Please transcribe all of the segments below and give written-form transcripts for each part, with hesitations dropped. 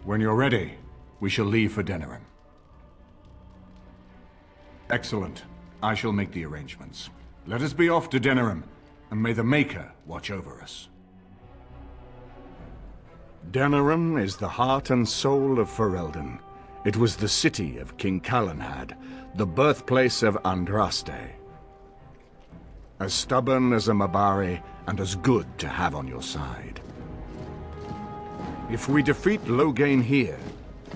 When you're ready, we shall leave for Denerim. Excellent. I shall make the arrangements. Let us be off to Denerim, and may the Maker watch over us. Denerim is the heart and soul of Ferelden. It was the city of King Calenhad, the birthplace of Andraste. As stubborn as a Mabari, and as good to have on your side. If we defeat Loghain here,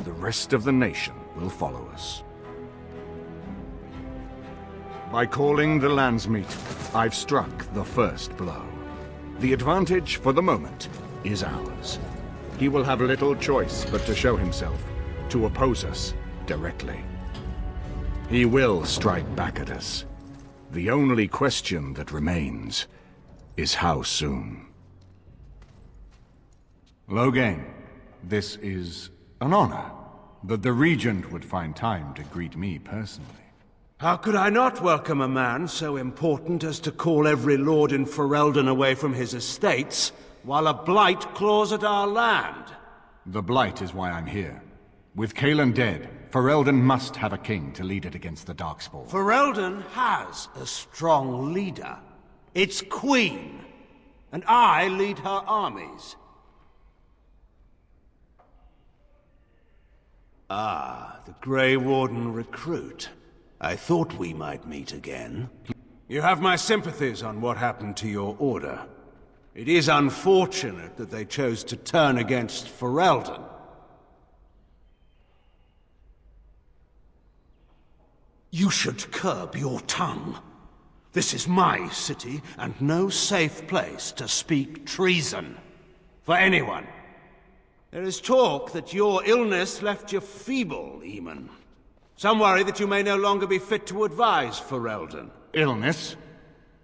the rest of the nation will follow us. By calling the Landsmeet, I've struck the first blow. The advantage, for the moment, is ours. He will have little choice but to show himself, to oppose us directly. He will strike back at us. The only question that remains is how soon. Loghain, this is an honor, that the Regent would find time to greet me personally. How could I not welcome a man so important as to call every lord in Ferelden away from his estates, while a blight claws at our land? The blight is why I'm here. With Cailan dead, Ferelden must have a king to lead it against the Darkspawn. Ferelden has a strong leader. Its queen. And I lead her armies. Ah, the Grey Warden recruit. I thought we might meet again. You have my sympathies on what happened to your order. It is unfortunate that they chose to turn against Ferelden. You should curb your tongue. This is my city, and no safe place to speak treason. For anyone. There is talk that your illness left you feeble, Eamon. Some worry that you may no longer be fit to advise Ferelden. Illness?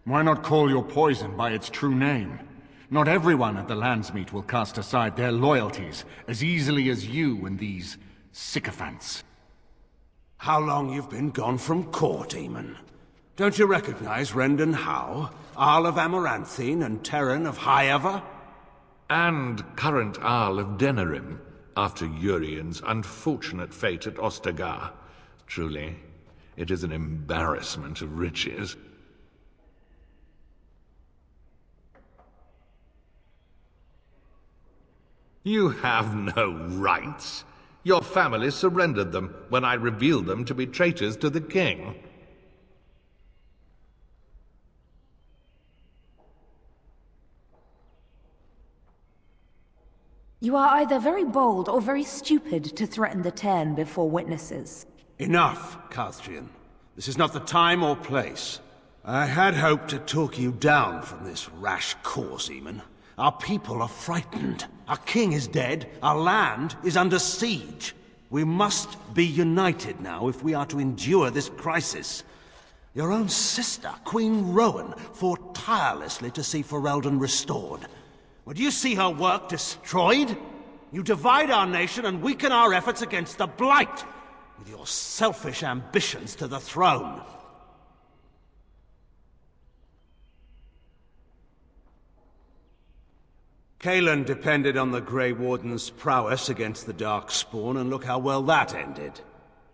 Why not call your poison by its true name? Not everyone at the Landsmeet will cast aside their loyalties as easily as you and these sycophants. How long you've been gone from court, Eamon? Don't you recognize Rendon Howe, Arl of Amaranthine, and Terran of Highever? And current Arl of Denerim, after Urien's unfortunate fate at Ostagar. Truly, it is an embarrassment of riches. You have no rights. Your family surrendered them when I revealed them to be traitors to the king. You are either very bold or very stupid to threaten the Tern before witnesses. Enough, Calthrian. This is not the time or place. I had hoped to talk you down from this rash course, Eamon. Our people are frightened. Our king is dead. Our land is under siege. We must be united now if we are to endure this crisis. Your own sister, Queen Rowan, fought tirelessly to see Ferelden restored. Would you see her work destroyed? You divide our nation and weaken our efforts against the Blight, with your selfish ambitions to the throne. Cailan depended on the Grey Warden's prowess against the Darkspawn, and look how well that ended.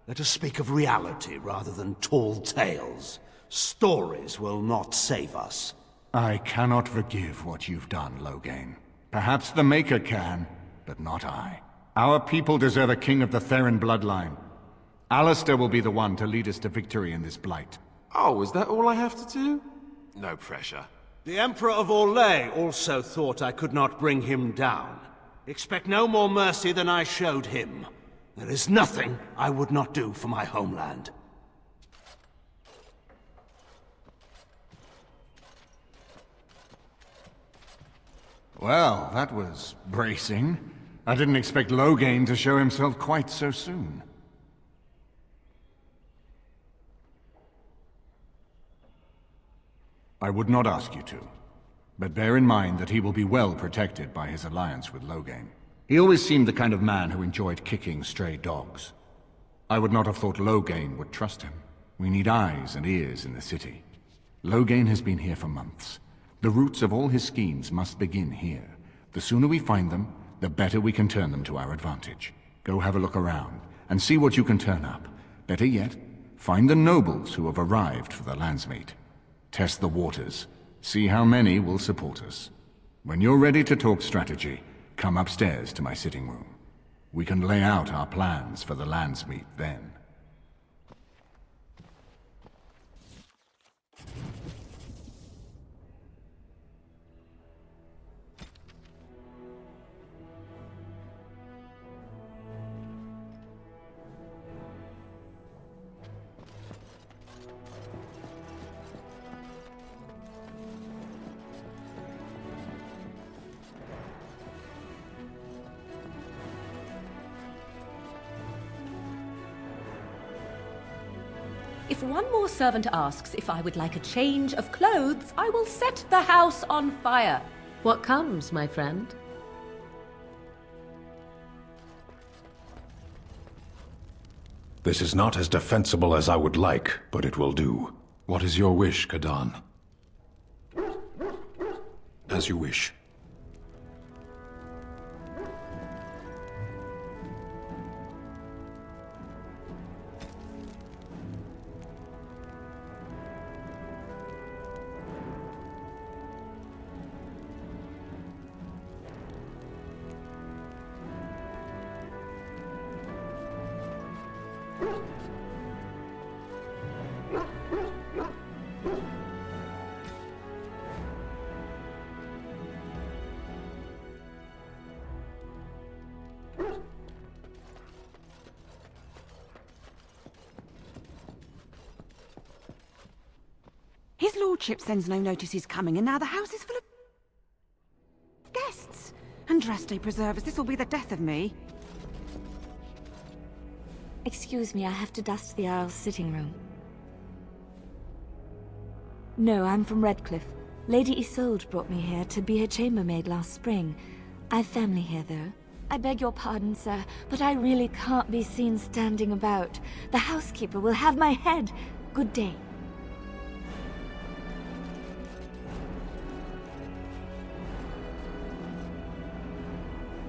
Let us speak of reality rather than tall tales. Stories will not save us. I cannot forgive what you've done, Loghain. Perhaps the Maker can, but not I. Our people deserve a king of the Theron bloodline. Alistair will be the one to lead us to victory in this blight. Oh, is that all I have to do? No pressure. The Emperor of Orlais also thought I could not bring him down. Expect no more mercy than I showed him. There is nothing I would not do for my homeland. Well, that was bracing. I didn't expect Loghain to show himself quite so soon. I would not ask you to, but bear in mind that he will be well protected by his alliance with Loghain. He always seemed the kind of man who enjoyed kicking stray dogs. I would not have thought Loghain would trust him. We need eyes and ears in the city. Loghain has been here for months. The roots of all his schemes must begin here. The sooner we find them, the better we can turn them to our advantage. Go have a look around, and see what you can turn up. Better yet, find the nobles who have arrived for the landsmeet. Test the waters. See how many will support us. When you're ready to talk strategy, come upstairs to my sitting room. We can lay out our plans for the landsmeet then. If one more servant asks if I would like a change of clothes, I will set the house on fire. What comes, my friend? This is not as defensible as I would like, but it will do. What is your wish, Kadan? As you wish. His lordship sends no notice he's coming, and now the house is full of guests. Andraste preserve us, this will be the death of me. Excuse me, I have to dust the Earl's sitting room. No, I'm from Redcliffe. Lady Isolde brought me here to be her chambermaid last spring. I've family here, though. I beg your pardon, sir, but I really can't be seen standing about. The housekeeper will have my head. Good day.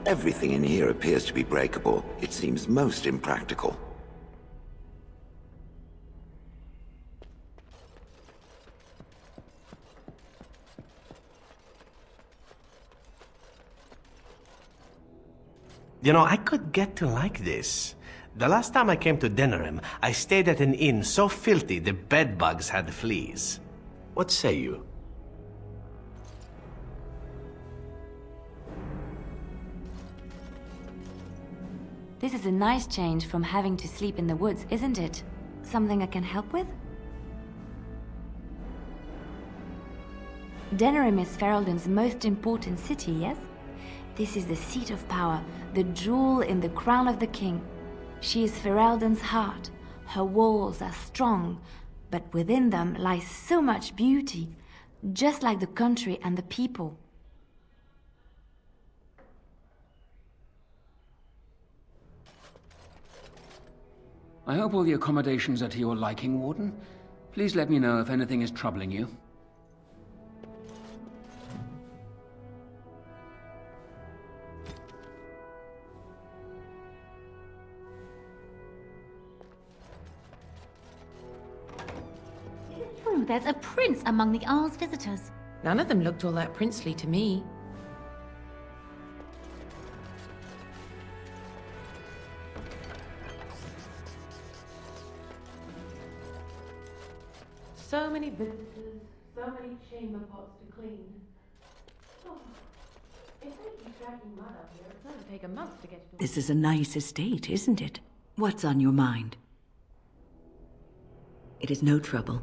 Everything in here appears to be breakable. It seems most impractical. You know, I could get to like this. The last time I came to Denerim, I stayed at an inn so filthy the bedbugs had fleas. What say you? This is a nice change from having to sleep in the woods, isn't it? Something I can help with? Denerim is Ferelden's most important city, yes? This is the seat of power, the jewel in the crown of the king. She is Ferelden's heart. Her walls are strong, but within them lies so much beauty, just like the country and the people. I hope all the accommodations are to your liking, Warden. Please let me know if anything is troubling you. There's a prince among the Arl's visitors. None of them looked all that princely to me. So many visitors, so many chamber pots to clean. Oh, if they keep tracking mud up here, it's going to take a month to get it all. This is a nice estate, isn't it? What's on your mind? It is no trouble.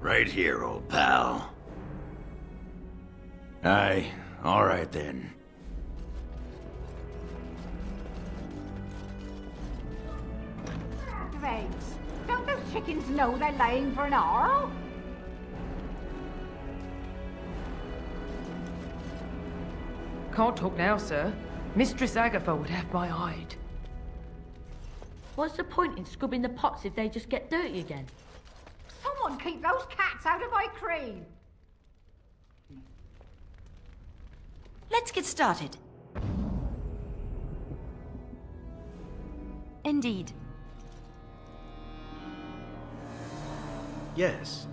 Right here, old pal. Aye, all right then. Dregs, don't those chickens know they're laying for an Arl? Can't talk now, sir. Mistress Agatha would have my hide. What's the point in scrubbing the pots if they just get dirty again? Someone on, keep those cats out of my cream. Let's get started. Indeed. Yes.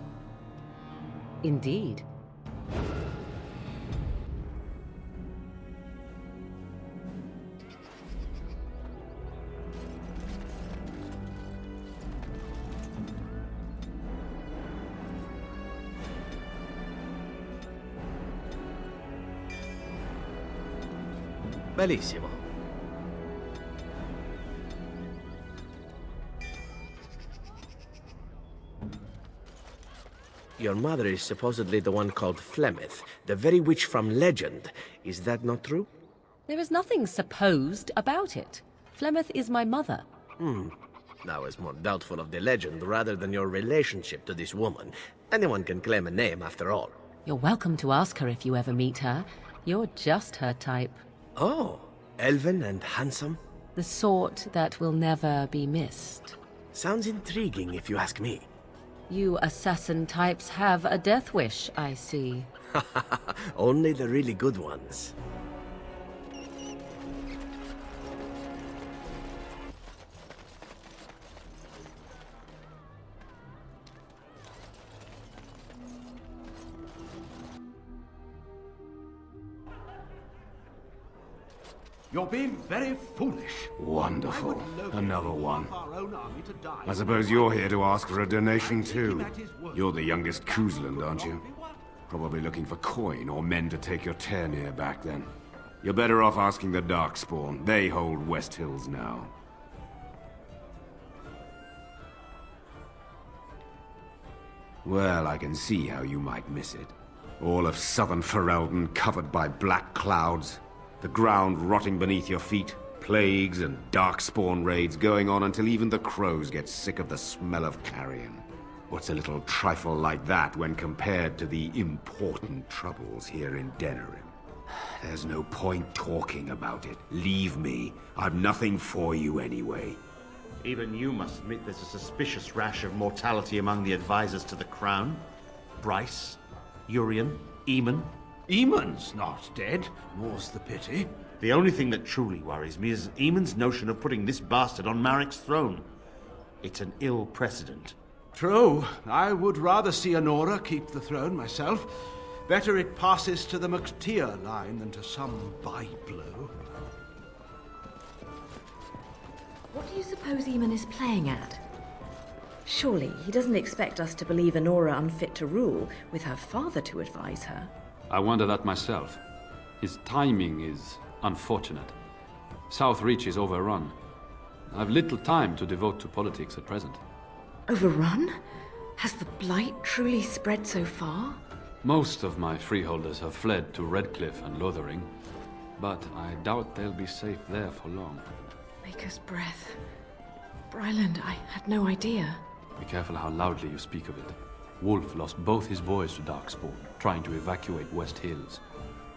Indeed. Bellissimo. Your mother is supposedly the one called Flemeth, the very witch from legend. Is that not true? There is nothing supposed about it. Flemeth is my mother. I was more doubtful of the legend rather than your relationship to this woman. Anyone can claim a name after all. You're welcome to ask her if you ever meet her. You're just her type. Oh, elven and handsome? The sort that will never be missed. Sounds intriguing if you ask me. You assassin types have a death wish, I see. Only the really good ones. You're being very foolish. Wonderful. Another one. I suppose you're here to ask for a donation too. You're the youngest Kuzland, aren't you? Probably looking for coin or men to take your Ternir back then. You're better off asking the Darkspawn. They hold West Hills now. Well, I can see how you might miss it. All of southern Ferelden covered by black clouds. The ground rotting beneath your feet, plagues and darkspawn raids going on until even the crows get sick of the smell of carrion. What's a little trifle like that when compared to the important troubles here in Denerim? There's no point talking about it. Leave me. I've nothing for you anyway. Even you must admit there's a suspicious rash of mortality among the advisors to the Crown. Bryce, Urian, Eamon. Eamon's not dead, more's the pity. The only thing that truly worries me is Eamon's notion of putting this bastard on Marek's throne. It's an ill precedent. True. I would rather see Honora keep the throne myself. Better it passes to the McTeer line than to some by-blow. What do you suppose Eamon is playing at? Surely he doesn't expect us to believe Honora unfit to rule with her father to advise her. I wonder that myself. His timing is unfortunate. Southreach is overrun. I've little time to devote to politics at present. Overrun? Has the blight truly spread so far? Most of my freeholders have fled to Redcliffe and Lothering, but I doubt they'll be safe there for long. Maker's breath. Bryland, I had no idea. Be careful how loudly you speak of it. Wolf lost both his boys to Darkspawn, trying to evacuate West Hills.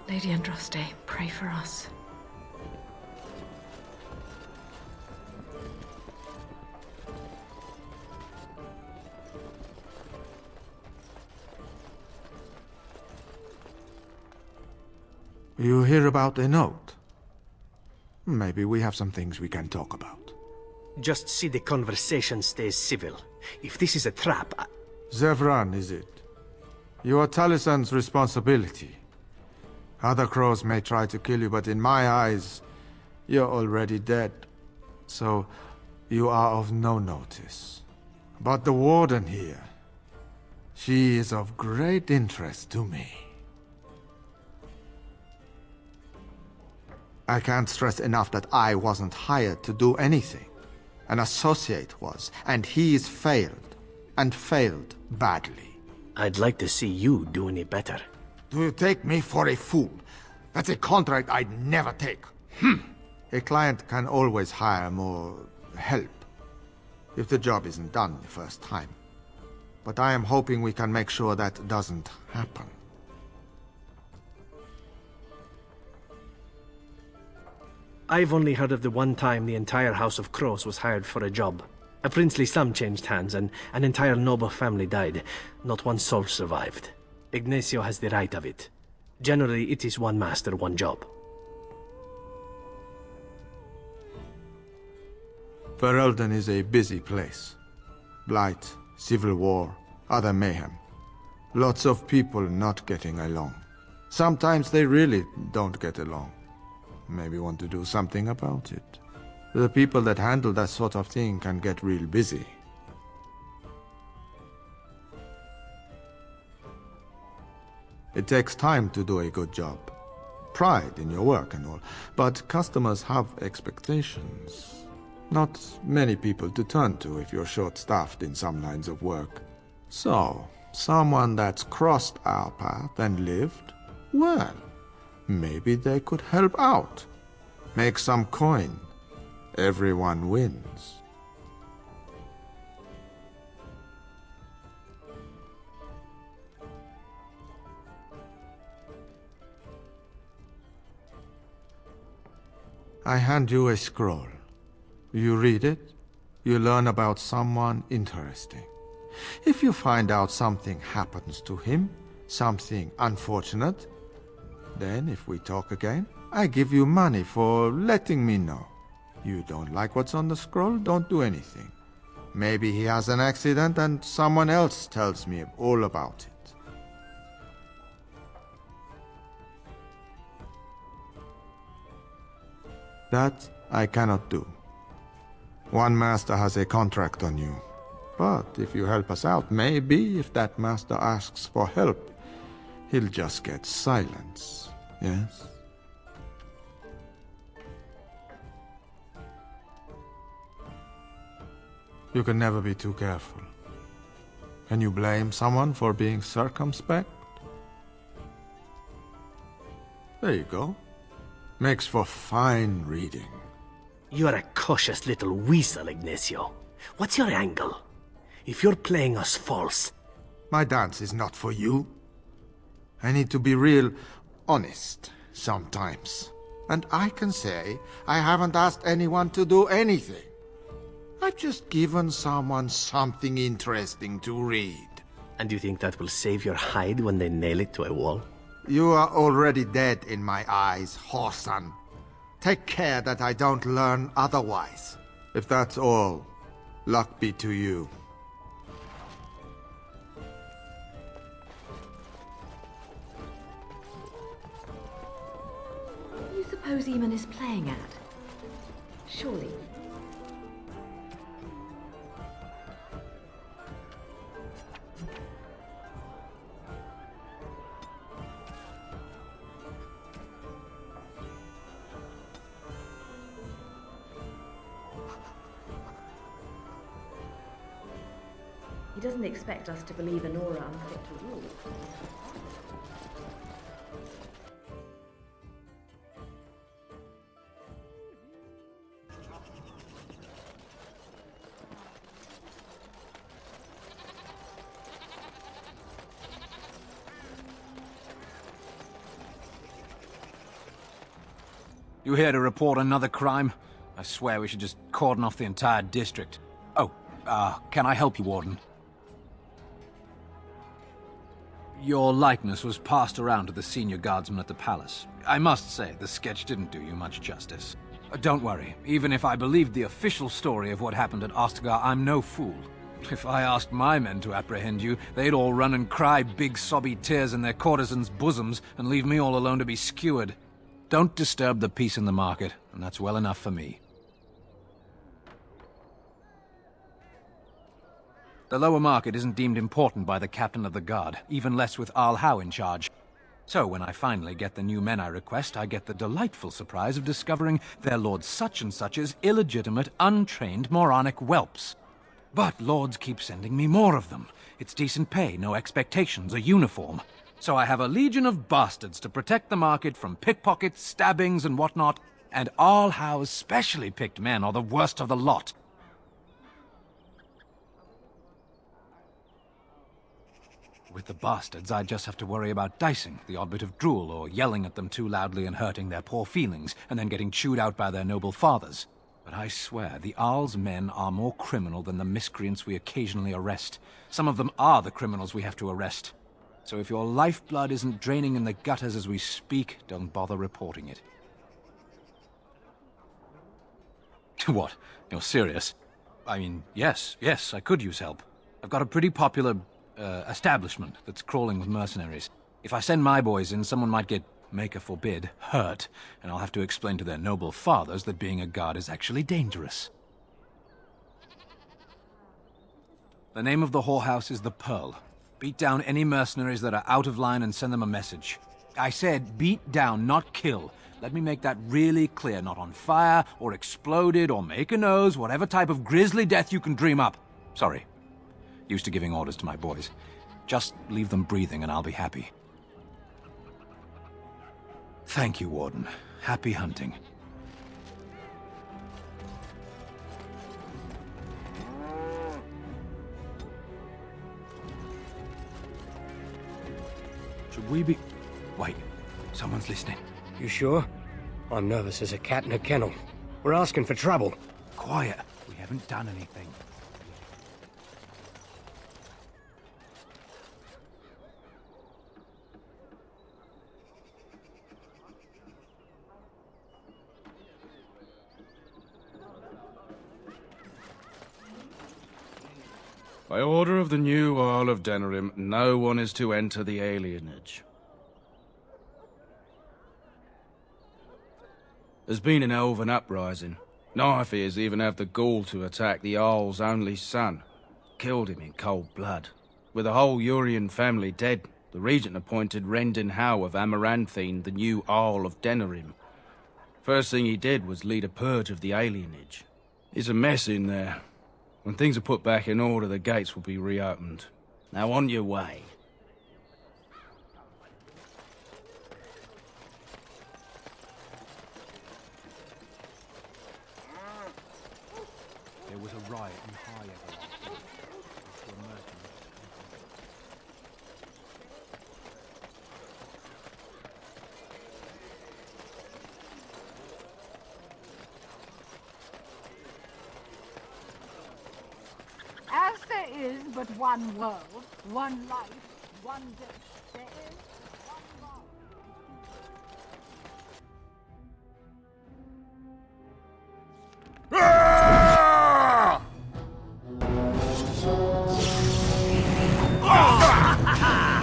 Lady Andraste, pray for us. You hear about the note? Maybe we have some things we can talk about. Just see the conversation stays civil. If this is a trap, Zevran, is it? You are Talisan's responsibility. Other crows may try to kill you, but in my eyes, you're already dead. So, you are of no notice. But the warden here, she is of great interest to me. I can't stress enough that I wasn't hired to do anything. An associate was, and he's failed. And failed badly. I'd like to see you do any better. Do you take me for a fool? That's a contract I'd never take. A client can always hire more help if the job isn't done the first time. But I am hoping we can make sure that doesn't happen. I've only heard of the one time the entire House of Crows was hired for a job. A princely sum changed hands, and an entire noble family died. Not one soul survived. Ignacio has the right of it. Generally, it is one master, one job. Ferelden is a busy place. Blight, civil war, other mayhem. Lots of people not getting along. Sometimes they really don't get along. Maybe want to do something about it. The people that handle that sort of thing can get real busy. It takes time to do a good job. Pride in your work and all. But customers have expectations. Not many people to turn to if you're short-staffed in some lines of work. So, someone that's crossed our path and lived, well, maybe they could help out. Make some coin. Everyone wins. I hand you a scroll. You read it, you learn about someone interesting. If you find out something happens to him, something unfortunate, then if we talk again, I give you money for letting me know. You don't like what's on the scroll, don't do anything. Maybe he has an accident and someone else tells me all about it. That I cannot do. One master has a contract on you. But if you help us out, maybe if that master asks for help, he'll just get silence, yes? You can never be too careful. Can you blame someone for being circumspect? There you go. Makes for fine reading. You're a cautious little weasel, Ignacio. What's your angle? If you're playing us false... My dance is not for you. I need to be real honest sometimes. And I can say I haven't asked anyone to do anything. I've just given someone something interesting to read. And you think that will save your hide when they nail it to a wall? You are already dead in my eyes, whoreson. Take care that I don't learn otherwise. If that's all, luck be to you. What do you suppose Eamon is playing at? Surely. He doesn't expect us to believe Anora unfit to rule. You here to report another crime? I swear we should just cordon off the entire district. Oh, can I help you, Warden? Your likeness was passed around to the senior guardsman at the palace. I must say, the sketch didn't do you much justice. Don't worry, even if I believed the official story of what happened at Ostagar, I'm no fool. If I asked my men to apprehend you, they'd all run and cry big sobby tears in their courtesans' bosoms and leave me all alone to be skewered. Don't disturb the peace in the market, and that's well enough for me. The lower market isn't deemed important by the captain of the guard, even less with Arl Howe in charge. So when I finally get the new men I request, I get the delightful surprise of discovering they're Lord Such-and-Such's illegitimate, untrained, moronic whelps. But lords keep sending me more of them. It's decent pay, no expectations, a uniform. So I have a legion of bastards to protect the market from pickpockets, stabbings, and whatnot, and Arl Howe's specially picked men are the worst of the lot. With the bastards, I just have to worry about dicing, the odd bit of drool, or yelling at them too loudly and hurting their poor feelings, and then getting chewed out by their noble fathers. But I swear, the Arl's men are more criminal than the miscreants we occasionally arrest. Some of them are the criminals we have to arrest. So if your lifeblood isn't draining in the gutters as we speak, don't bother reporting it. What? You're serious? I mean, yes, I could use help. I've got a pretty popular, establishment that's crawling with mercenaries. If I send my boys in, someone might get, maker forbid, hurt, and I'll have to explain to their noble fathers that being a guard is actually dangerous. The name of the whorehouse is the Pearl. Beat down any mercenaries that are out of line and send them a message. I said beat down, not kill. Let me make that really clear. Not on fire, or exploded, or make a nose, whatever type of grisly death you can dream up. Sorry. Used to giving orders to my boys. Just leave them breathing and I'll be happy. Thank you, Warden. Happy hunting. Should we be... Wait, someone's listening. You sure? I'm nervous as a cat in a kennel. We're asking for trouble. Quiet. We haven't done anything. By order of the new Earl of Denerim, no one is to enter the alienage. There's been an elven uprising. Knifeears even have the gall to attack the Earl's only son. Killed him in cold blood. With the whole Urian family dead, the regent appointed Rendon Howe of Amaranthine the new Earl of Denerim. First thing he did was lead a purge of the alienage. It's a mess in there. When things are put back in order, the gates will be reopened. Now on your way. There was a riot in High As there is but one world, one life, one death, there is one God.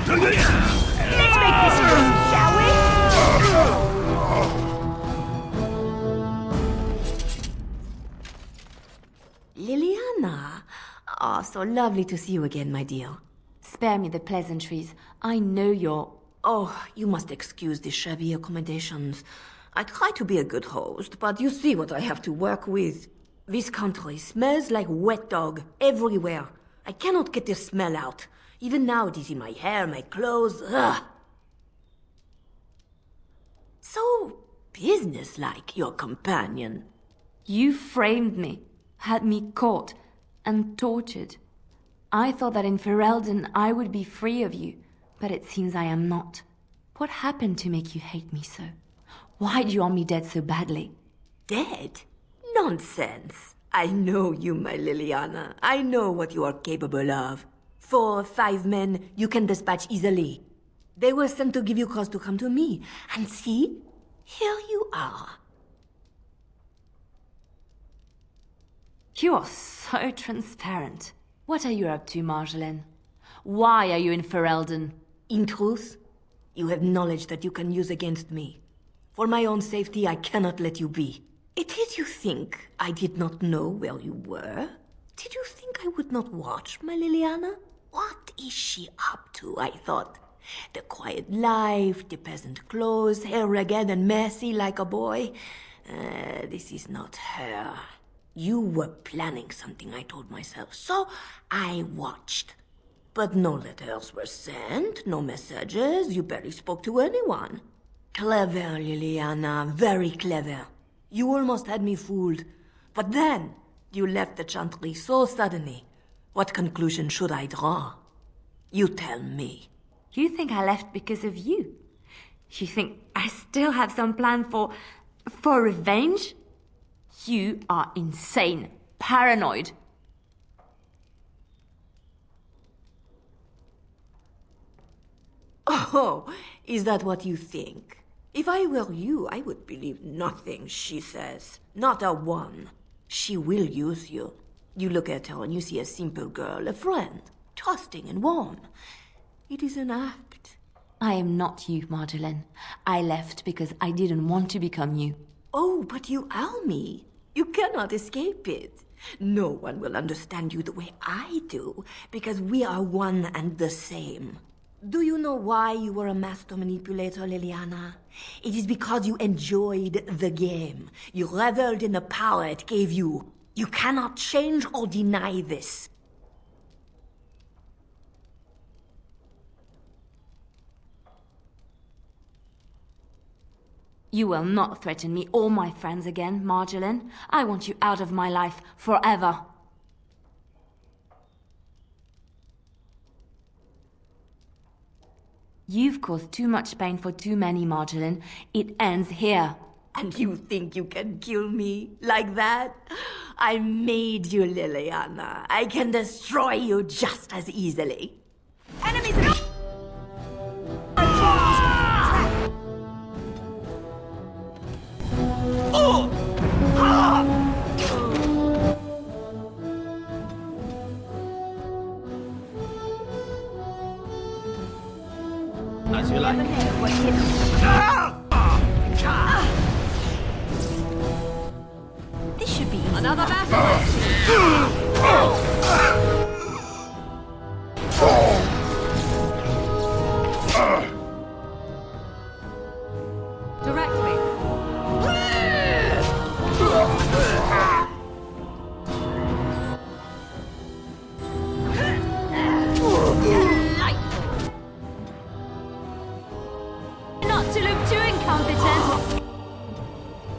Let's make this room, shall we? Liliana! Ah, so lovely to see you again, my dear. Spare me the pleasantries. I know you're... Oh, you must excuse the shabby accommodations. I try to be a good host, but you see what I have to work with. This country smells like wet dog everywhere. I cannot get the smell out. Even now it is in my hair, my clothes. Ugh. So businesslike, your companion. You framed me, had me caught, and tortured. I thought that in Ferelden I would be free of you, but it seems I am not. What happened to make you hate me so? Why do you want me dead so badly? Dead? Nonsense. I know you, my Liliana. I know what you are capable of. 4 or 5 men you can dispatch easily. They were sent to give you cause to come to me. And see, here you are. You are so transparent. What are you up to, Marjolaine? Why are you in Ferelden? In truth, you have knowledge that you can use against me. For my own safety, I cannot let you be. Did you think I did not know where you were? Did you think I would not watch, my Liliana? What is she up to, I thought? The quiet life, the peasant clothes, hair ragged and messy like a boy. This is not her. You were planning something, I told myself, so I watched. But no letters were sent, no messages, you barely spoke to anyone. Clever, Liliana, very clever. You almost had me fooled. But then, you left the Chantry so suddenly. What conclusion should I draw? You tell me. You think I left because of you? You think I still have some plan for revenge? You are insane. Paranoid. Oh, is that what you think? If I were you, I would believe nothing she says. Not a one. She will use you. You look at her and you see a simple girl, a friend, trusting and warm. It is an act. I am not you, Marjolaine. I left because I didn't want to become you. Oh, but you are me. You cannot escape it. No one will understand you the way I do, because we are one and the same. Do you know why you were a master manipulator, Liliana? It is because you enjoyed the game. You reveled in the power it gave you. You cannot change or deny this. You will not threaten me or my friends again, Marjolaine. I want you out of my life forever. You've caused too much pain for too many, Marjolaine. It ends here. And you think you can kill me like that? I made you, Liliana. I can destroy you just as easily. Enemies in... As you like. This should be another battle. Direct me. Not to look too incompetent.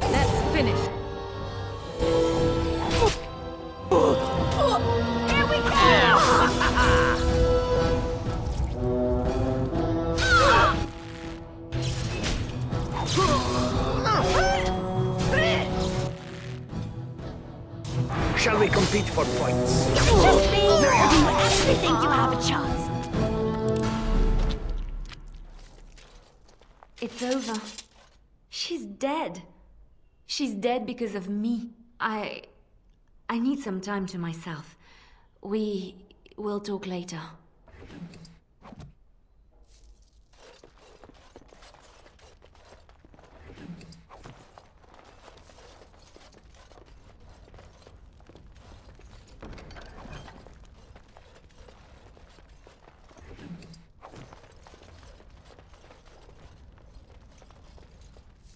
Let's finish. Here we go! Shall we compete for points? Just me! You actually think you have a chance? It's over. She's dead. She's dead because of me. I need some time to myself. We will talk later.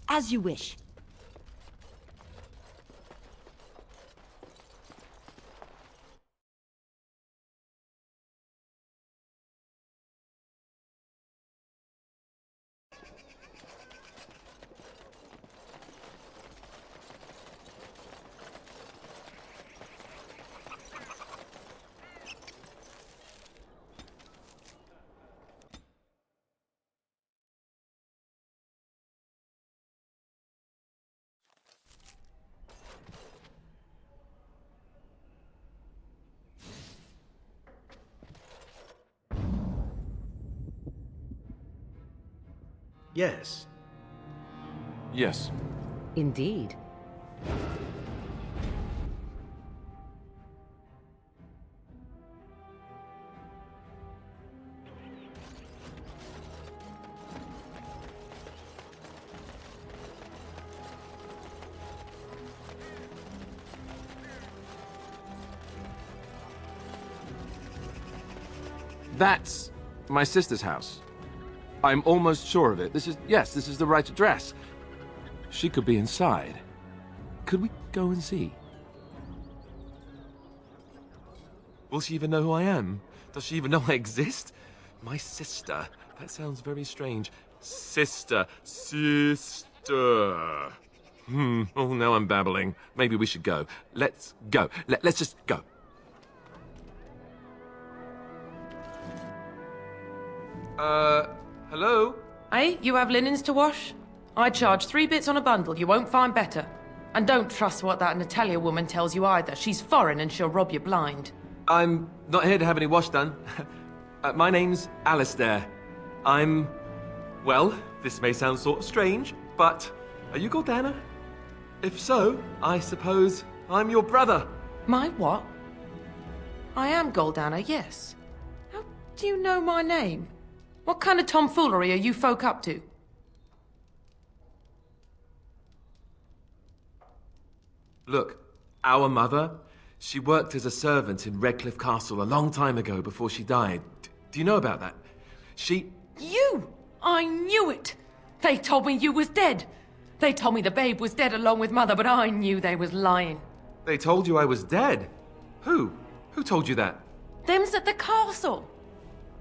As you wish. Yes. Yes. Indeed. That's my sister's house. I'm almost sure of it. This is the right address. She could be inside. Could we go and see? Will she even know who I am? Does she even know I exist? My sister. That sounds very strange. Sister. Oh, now I'm babbling. Maybe we should go. Let's go. Let's just go. Hello? Hey, you have linens to wash? I charge 3 bits on a bundle. You won't find better. And don't trust what that Natalia woman tells you either. She's foreign and she'll rob you blind. I'm not here to have any wash done. My name's Alistair. Well, this may sound sort of strange, but are you Gordana? If so, I suppose I'm your brother. My what? I am Goldana, yes. How do you know my name? What kind of tomfoolery are you folk up to? Look, our mother, she worked as a servant in Redcliffe Castle a long time ago before she died. Do you know about that? You! I knew it! They told me you was dead. They told me the babe was dead along with mother, but I knew they was lying. They told you I was dead? Who? Who told you that? Them's at the castle.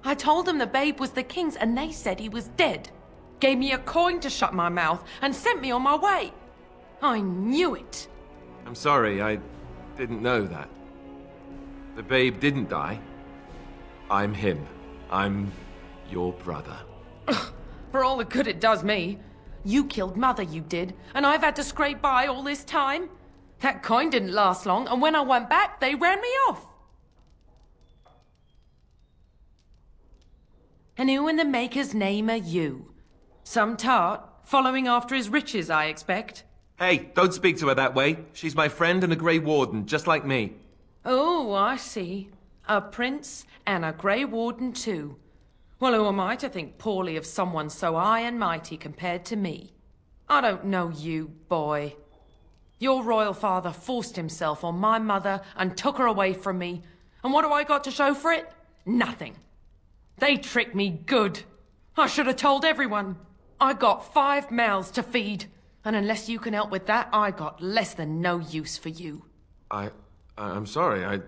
I told them the babe was the king's and they said he was dead. Gave me a coin to shut my mouth and sent me on my way. I knew it. I'm sorry, I didn't know that. The babe didn't die. I'm him. I'm your brother. For all the good it does me. You killed mother, you did, and I've had to scrape by all this time. That coin didn't last long, and when I went back, they ran me off. And who in the maker's name are you? Some tart, following after his riches, I expect. Hey, don't speak to her that way. She's my friend and a Grey Warden, just like me. Oh, I see. A prince and a Grey Warden too. Well, who am I to think poorly of someone so high and mighty compared to me? I don't know you, boy. Your royal father forced himself on my mother and took her away from me. And what do I got to show for it? Nothing. They tricked me good. I should have told everyone. I got 5 mouths to feed. And unless you can help with that, I got less than no use for you. I'm sorry, I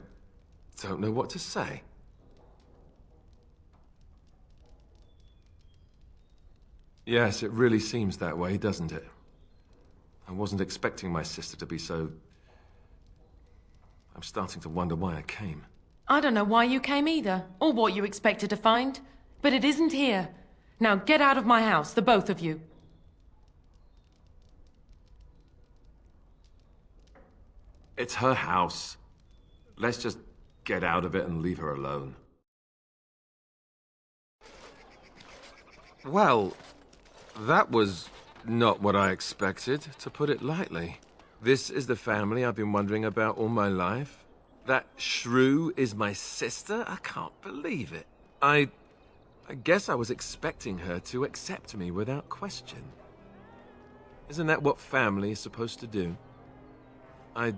don't know what to say. Yes, it really seems that way, doesn't it? I wasn't expecting my sister to be so... I'm starting to wonder why I came. I don't know why you came either, or what you expected to find. But it isn't here. Now get out of my house, the both of you. It's her house. Let's just get out of it and leave her alone. Well, that was not what I expected, to put it lightly. This is the family I've been wondering about all my life. That shrew is my sister? I can't believe it. I guess I was expecting her to accept me without question. Isn't that what family is supposed to do? I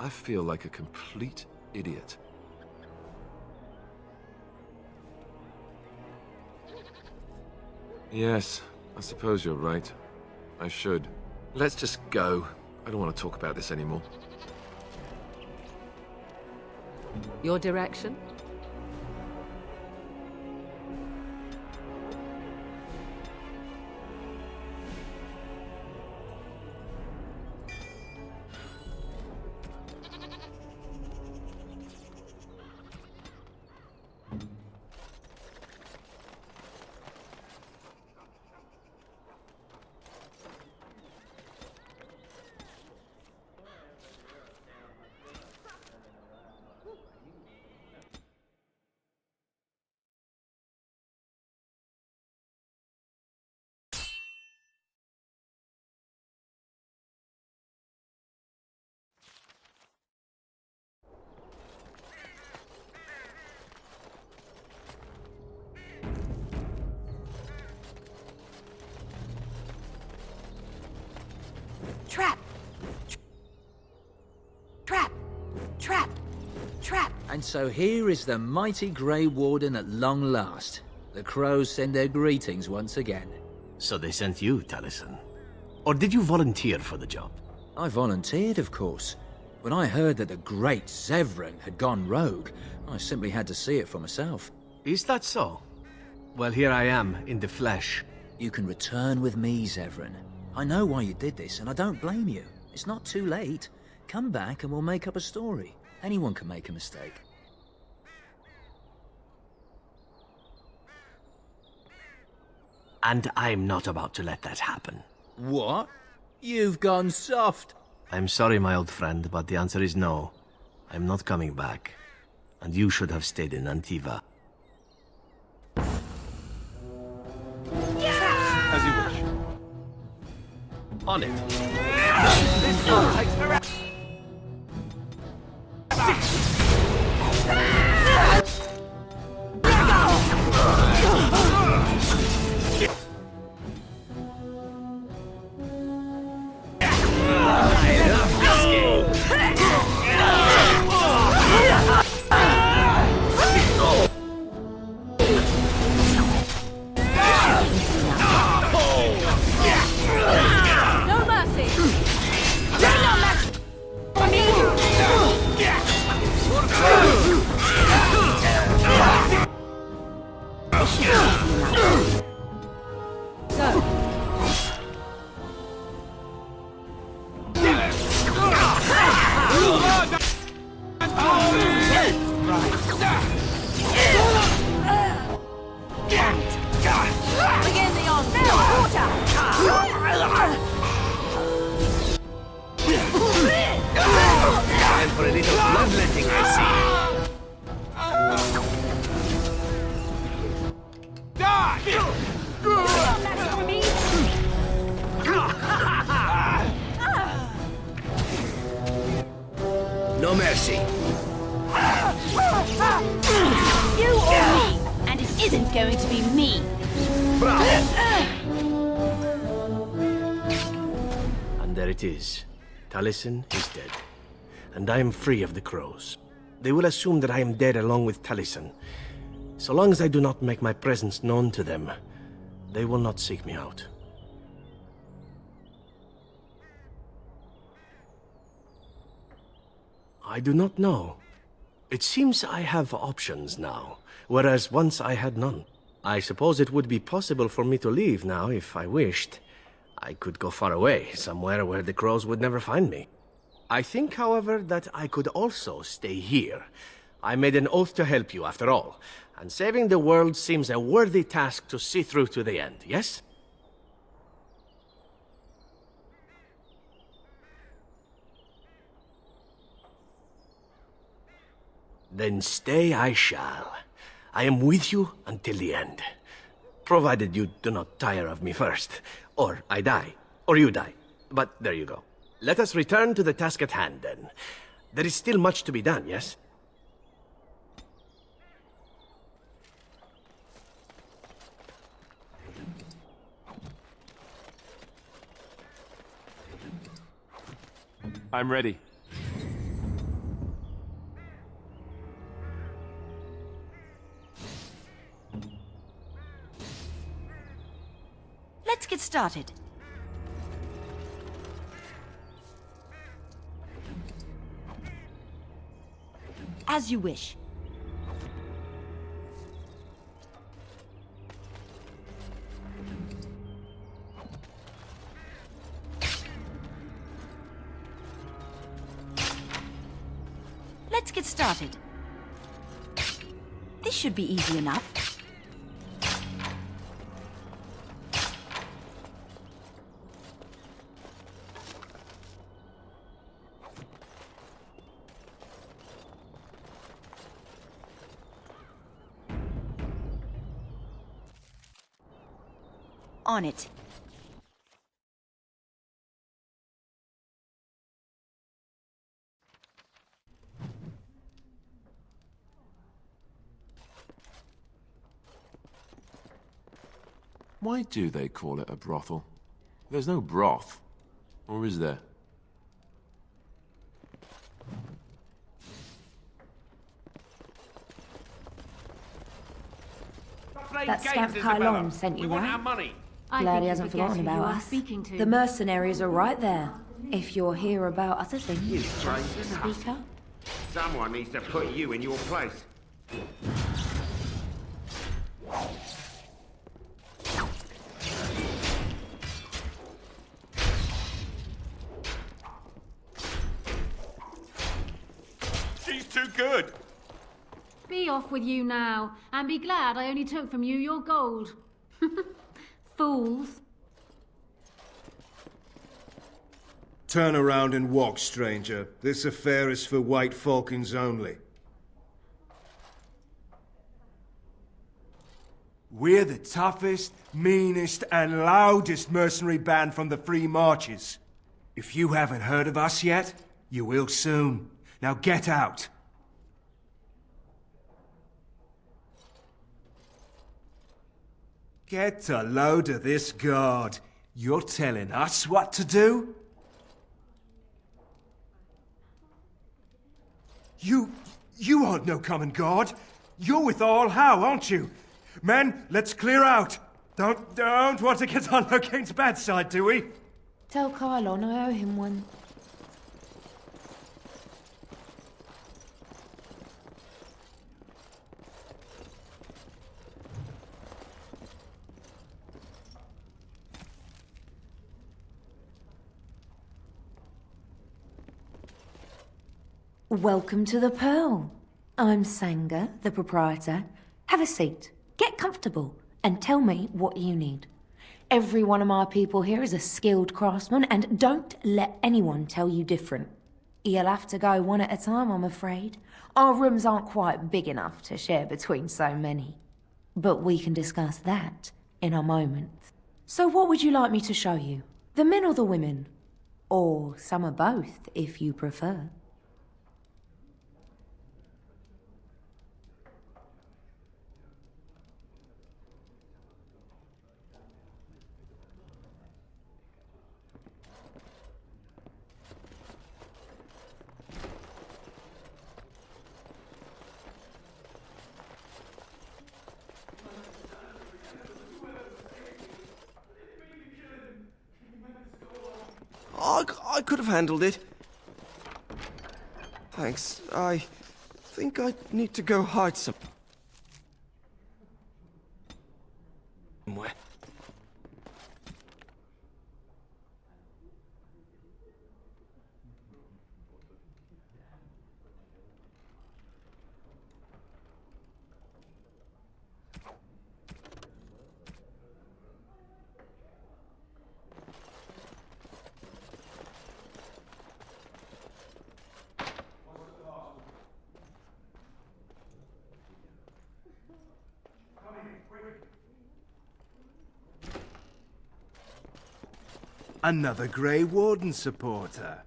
feel like a complete idiot. Yes, I suppose you're right. I should. Let's just go. I don't want to talk about this anymore. Your direction? Trap! Trap! Trap! Trap! And so here is the mighty Grey Warden at long last. The crows send their greetings once again. So they sent you, Taliesin? Or did you volunteer for the job? I volunteered, of course. When I heard that the great Zevran had gone rogue, I simply had to see it for myself. Is that so? Well, here I am, in the flesh. You can return with me, Zevran. I know why you did this, and I don't blame you. It's not too late. Come back and we'll make up a story. Anyone can make a mistake. And I'm not about to let that happen. What? You've gone soft. I'm sorry, my old friend, but the answer is no. I'm not coming back. And you should have stayed in Antiva. As you wish. On it. This one takes forever. No mercy. You or me, and it isn't going to be me. And there it is. Taliesin is dead. And I am free of the crows. They will assume that I am dead along with Taliesin. So long as I do not make my presence known to them, they will not seek me out. I do not know. It seems I have options now, whereas once I had none. I suppose it would be possible for me to leave now if I wished. I could go far away, somewhere where the crows would never find me. I think, however, that I could also stay here. I made an oath to help you, after all, and saving the world seems a worthy task to see through to the end, yes? Then stay I shall. I am with you until the end. Provided you do not tire of me first. Or I die. Or you die. But there you go. Let us return to the task at hand, then. There is still much to be done, yes? I'm ready. Let's get started. As you wish. Let's get started. This should be easy enough. On it. Why do they call it a brothel? There's no broth. Or is there? That scamp Kylon sent you that. Glad he hasn't forgotten about us. The mercenaries are right there. If you're here about other things, just speak up. Someone needs to put you in your place. She's too good! Be off with you now, and be glad I only took from you your gold. Fools. Turn around and walk, stranger. This affair is for White Falcons only. We're the toughest, meanest, and loudest mercenary band from the Free Marches. If you haven't heard of us yet, you will soon. Now get out. Get a load of this guard. You're telling us what to do? You aren't no common guard. You're with All How, aren't you? Men, let's clear out. Don't want to get on Locane's bad side, do we? Tell Kylon I owe him one. Welcome to the Pearl. I'm Sanger, the proprietor. Have a seat, get comfortable, and tell me what you need. Every one of my people here is a skilled craftsman, and don't let anyone tell you different. You'll have to go one at a time, I'm afraid. Our rooms aren't quite big enough to share between so many. But we can discuss that in a moment. So what would you like me to show you? The men or the women? Or some of both, if you prefer. I could have handled it. Thanks. I think I need to go hide somewhere. Another Grey Warden supporter.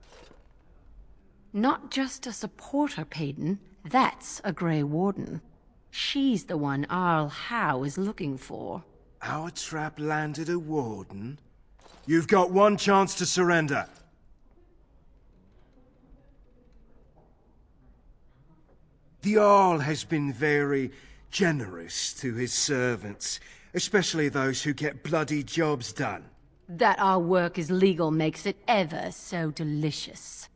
Not just a supporter, Payton. That's a Grey Warden. She's the one Arl Howe is looking for. Our trap landed a Warden? You've got one chance to surrender. The Arl has been very generous to his servants, especially those who get bloody jobs done. That our work is legal makes it ever so delicious.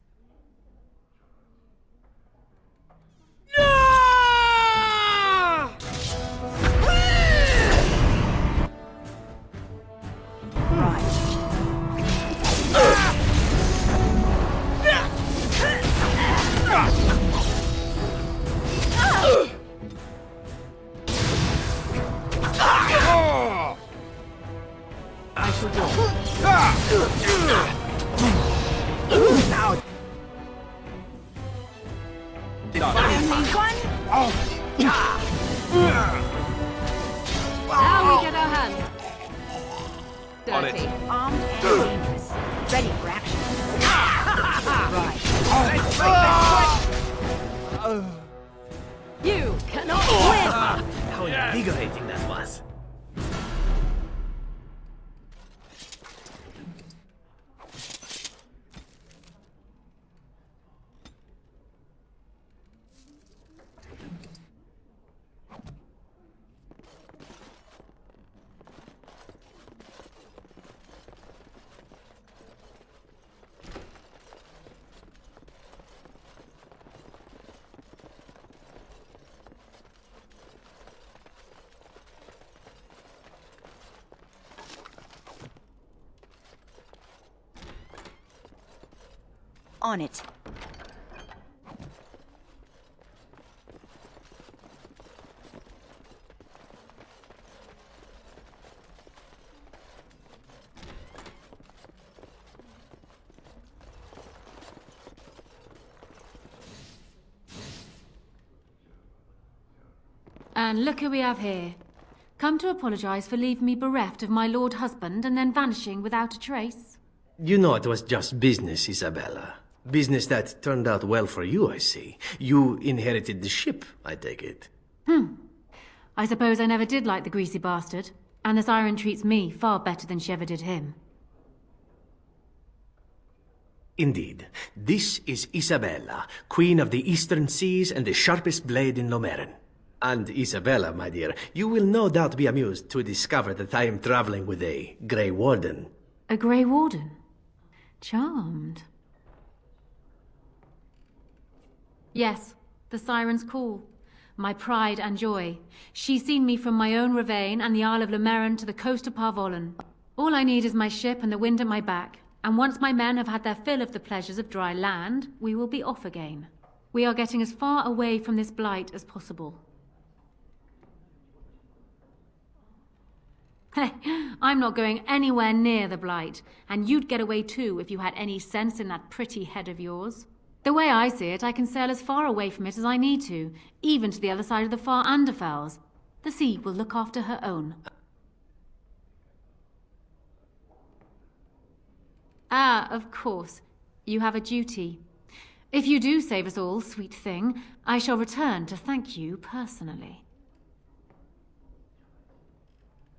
I should go. Now. Only one? Now we get our hands dirty. Armed and dangerous. Ready for action. Right. Let's break that quick. You cannot win! How invigorating that was. On it. And look who we have here. Come to apologize for leaving me bereft of my lord husband and then vanishing without a trace. You know it was just business, Isabella. Business that turned out well for you, I see. You inherited the ship, I take it. I suppose I never did like the greasy bastard, and the siren treats me far better than she ever did him. Indeed. This is Isabella, Queen of the Eastern Seas and the sharpest blade in Lomerin. And Isabella, my dear, you will no doubt be amused to discover that I am traveling with a Grey Warden. A Grey Warden? Charmed. Yes, the siren's call. My pride and joy. She's seen me from my own ravine and the Isle of Lomerin to the coast of Parvolan. All I need is my ship and the wind at my back. And once my men have had their fill of the pleasures of dry land, we will be off again. We are getting as far away from this blight as possible. Hey, I'm not going anywhere near the blight, and you'd get away too if you had any sense in that pretty head of yours. The way I see it, I can sail as far away from it as I need to, even to the other side of the far Underfells. The sea will look after her own. Ah, of course. You have a duty. If you do save us all, sweet thing, I shall return to thank you personally.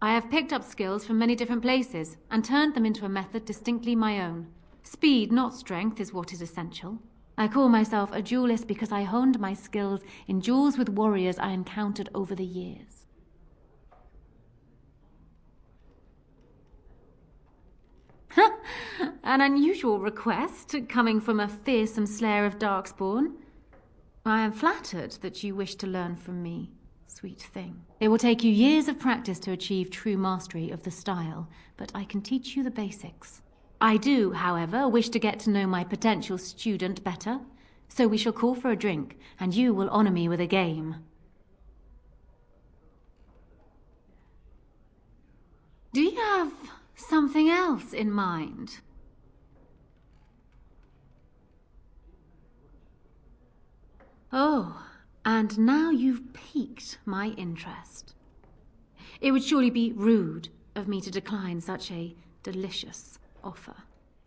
I have picked up skills from many different places and turned them into a method distinctly my own. Speed, not strength, is what is essential. I call myself a duelist because I honed my skills in duels with warriors I encountered over the years. An unusual request, coming from a fearsome slayer of Darkspawn. I am flattered that you wish to learn from me, sweet thing. It will take you years of practice to achieve true mastery of the style, but I can teach you the basics. I do, however, wish to get to know my potential student better, so we shall call for a drink, and you will honor me with a game. Do you have something else in mind? Oh, and now you've piqued my interest. It would surely be rude of me to decline such a delicious offer.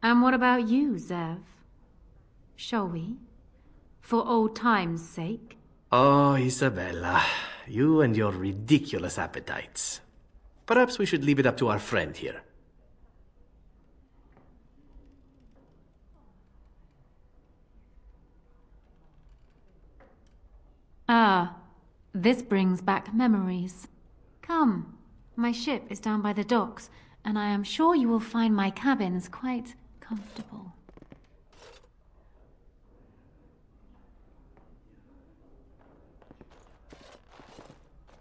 And what about you, Zev? Shall we? For old time's sake? Oh, Isabella, you and your ridiculous appetites. Perhaps we should leave it up to our friend here. Ah, this brings back memories. Come, my ship is down by the docks, and I am sure you will find my cabins quite comfortable.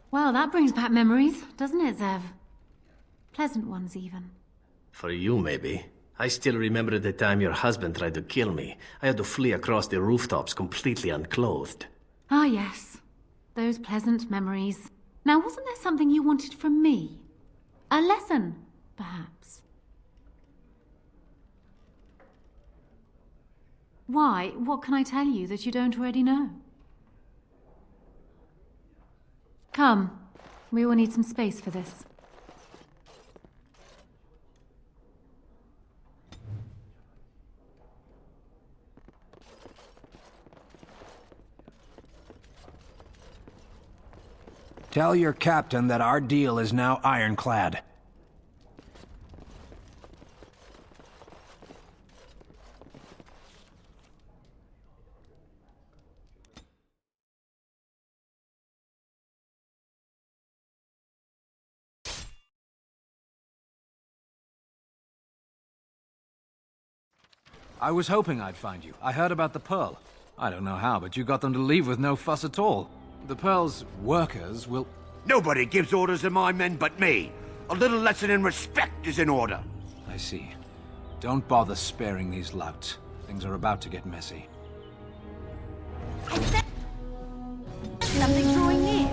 Well, that brings back memories, doesn't it, Zev? Pleasant ones, even. For you, maybe. I still remember the time your husband tried to kill me. I had to flee across the rooftops completely unclothed. Ah, yes. Those pleasant memories. Now, wasn't there something you wanted from me? A lesson, perhaps? Why? What can I tell you that you don't already know? Come. We will need some space for this. Tell your captain that our deal is now ironclad. I was hoping I'd find you. I heard about the Pearl. I don't know how, but you got them to leave with no fuss at all. The Pearl's workers will... Nobody gives orders to my men but me. A little lesson in respect is in order. I see. Don't bother sparing these louts. Things are about to get messy. Something drawing near.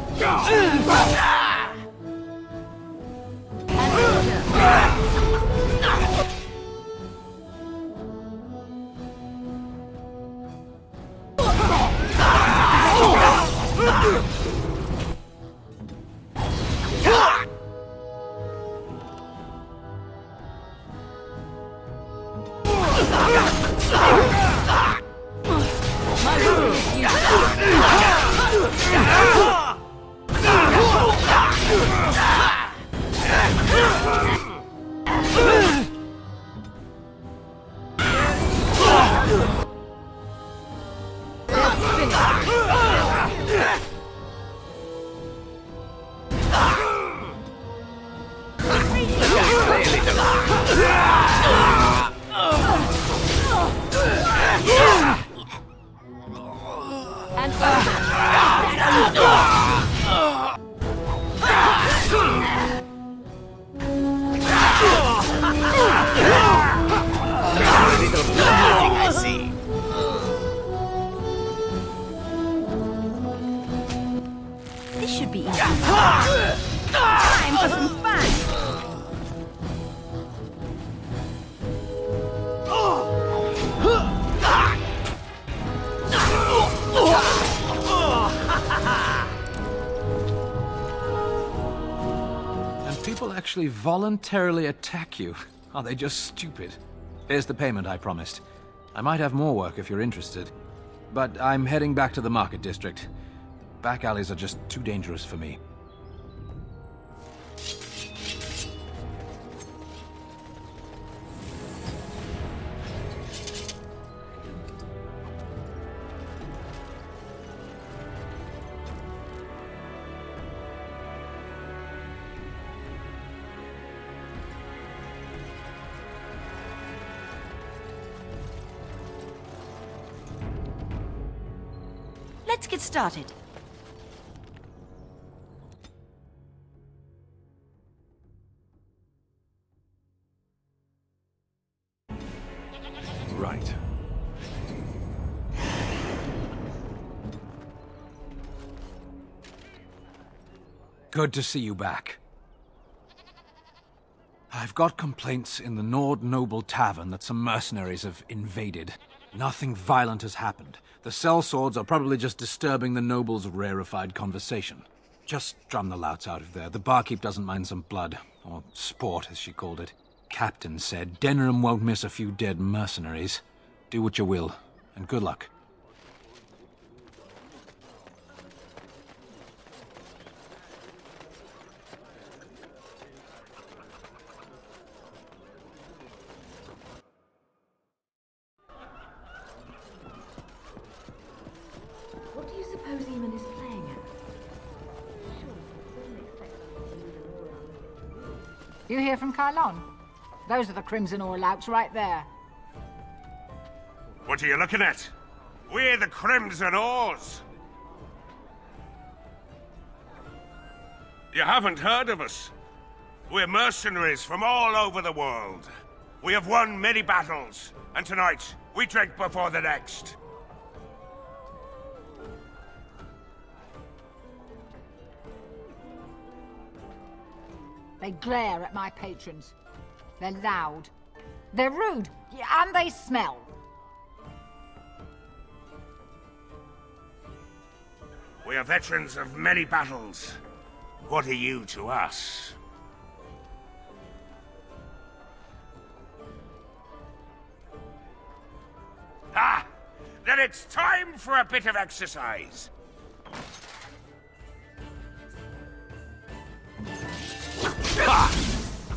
should be easy. Time for some fun! And people actually voluntarily attack you. Are they just stupid? Here's the payment I promised. I might have more work if you're interested. But I'm heading back to the market district. The back alleys are just too dangerous for me. Let's get started. Right. Good to see you back. I've got complaints in the Nord Noble Tavern that some mercenaries have invaded. Nothing violent has happened. The sellswords are probably just disturbing the nobles' rarefied conversation. Just drum the louts out of there. The barkeep doesn't mind some blood. Or sport, as she called it. Captain said Denham won't miss a few dead mercenaries. Do what you will, and good luck. What do you suppose Eamon is playing at? You hear from Kylon? Those are the Crimson All-Outs right there. What are you looking at? We're the Crimson Oars! You haven't heard of us. We're mercenaries from all over the world. We have won many battles, and tonight, we drink before the next. They glare at my patrons. They're loud. They're rude. And they smell. We are veterans of many battles. What are you to us? Ah! Then it's time for a bit of exercise.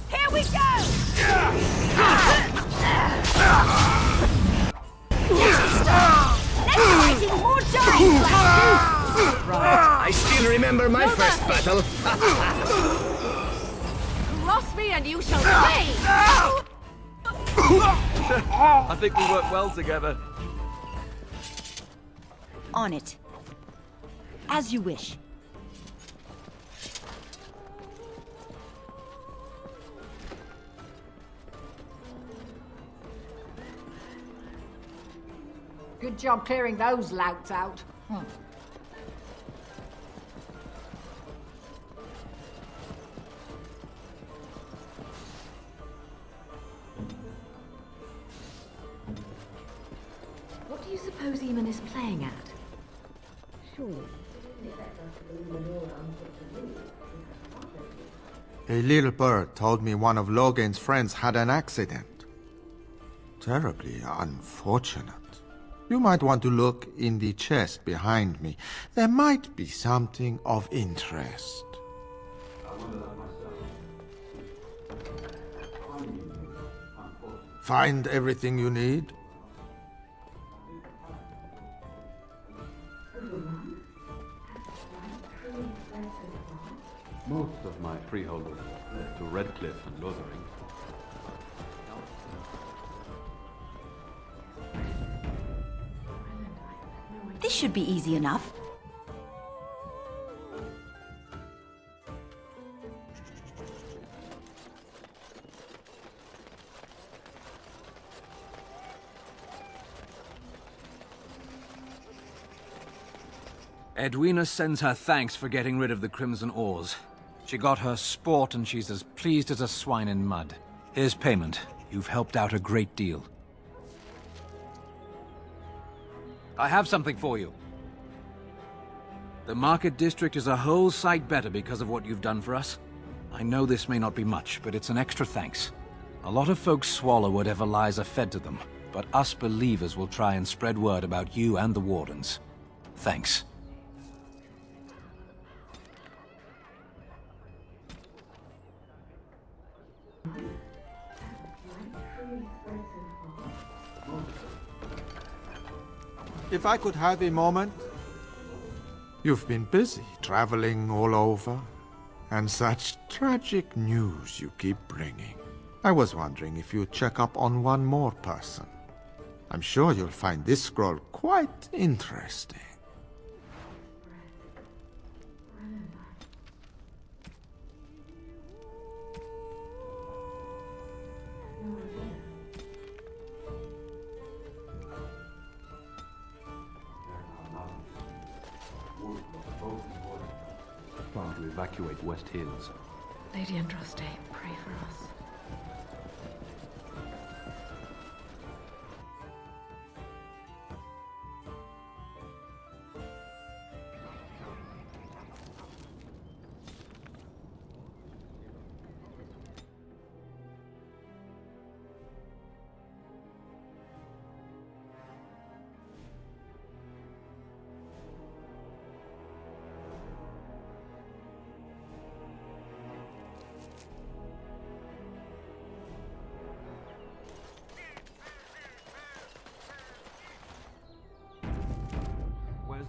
Here we go! Let's do it in more time, Right, I still remember my first battle. Cross me and you shall pay! I think we work well together. On it. As you wish. Good job clearing those louts out. What do you suppose Eamon is playing at? Surely. A little bird told me one of Logan's friends had an accident. Terribly unfortunate. You might want to look in the chest behind me. There might be something of interest. Find everything you need? Most of my freeholders left to Redcliffe and Lothering. This should be easy enough. Edwina sends her thanks for getting rid of the Crimson Oars. She got her sport and she's as pleased as a swine in mud. Here's payment. You've helped out a great deal. I have something for you. The Market District is a whole sight better because of what you've done for us. I know this may not be much, but it's an extra thanks. A lot of folks swallow whatever lies are fed to them, but us believers will try and spread word about you and the Wardens. Thanks. If I could have a moment. You've been busy traveling all over, and such tragic news you keep bringing. I was wondering if you'd check up on one more person. I'm sure you'll find this scroll quite interesting. Plan to evacuate West Hills. Lady Andraste, pray for us.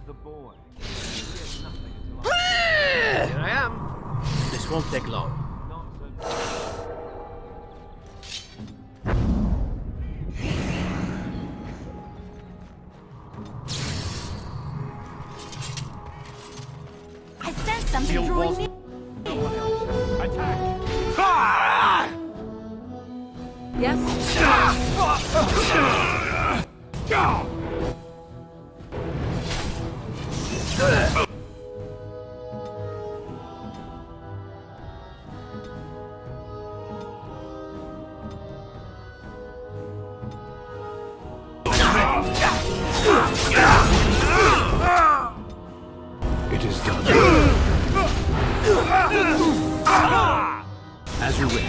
The boy. Here I am. This won't take long. I sense something drawing me. No one else. Attack! Yes. It is done. As you wish.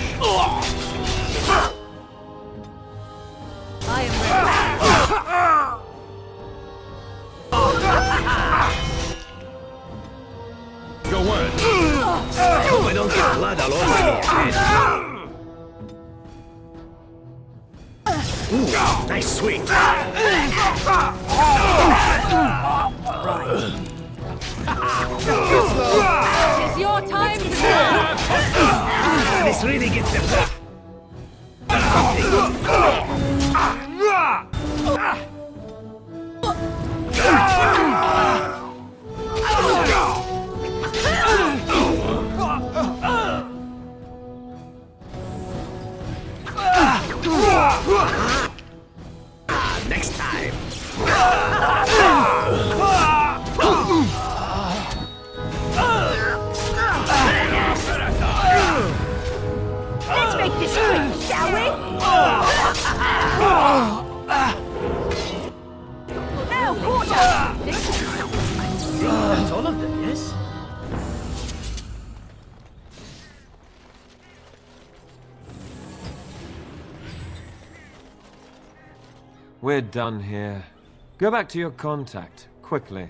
I am ready. Your word. Hope I don't get blood all over me. Ooh, nice swing. It's your time to shine. This really gets the next time. Let's make this quick, shall we? Now, quarter! That's all of them, yes? We're done here. Go back to your contact, quickly.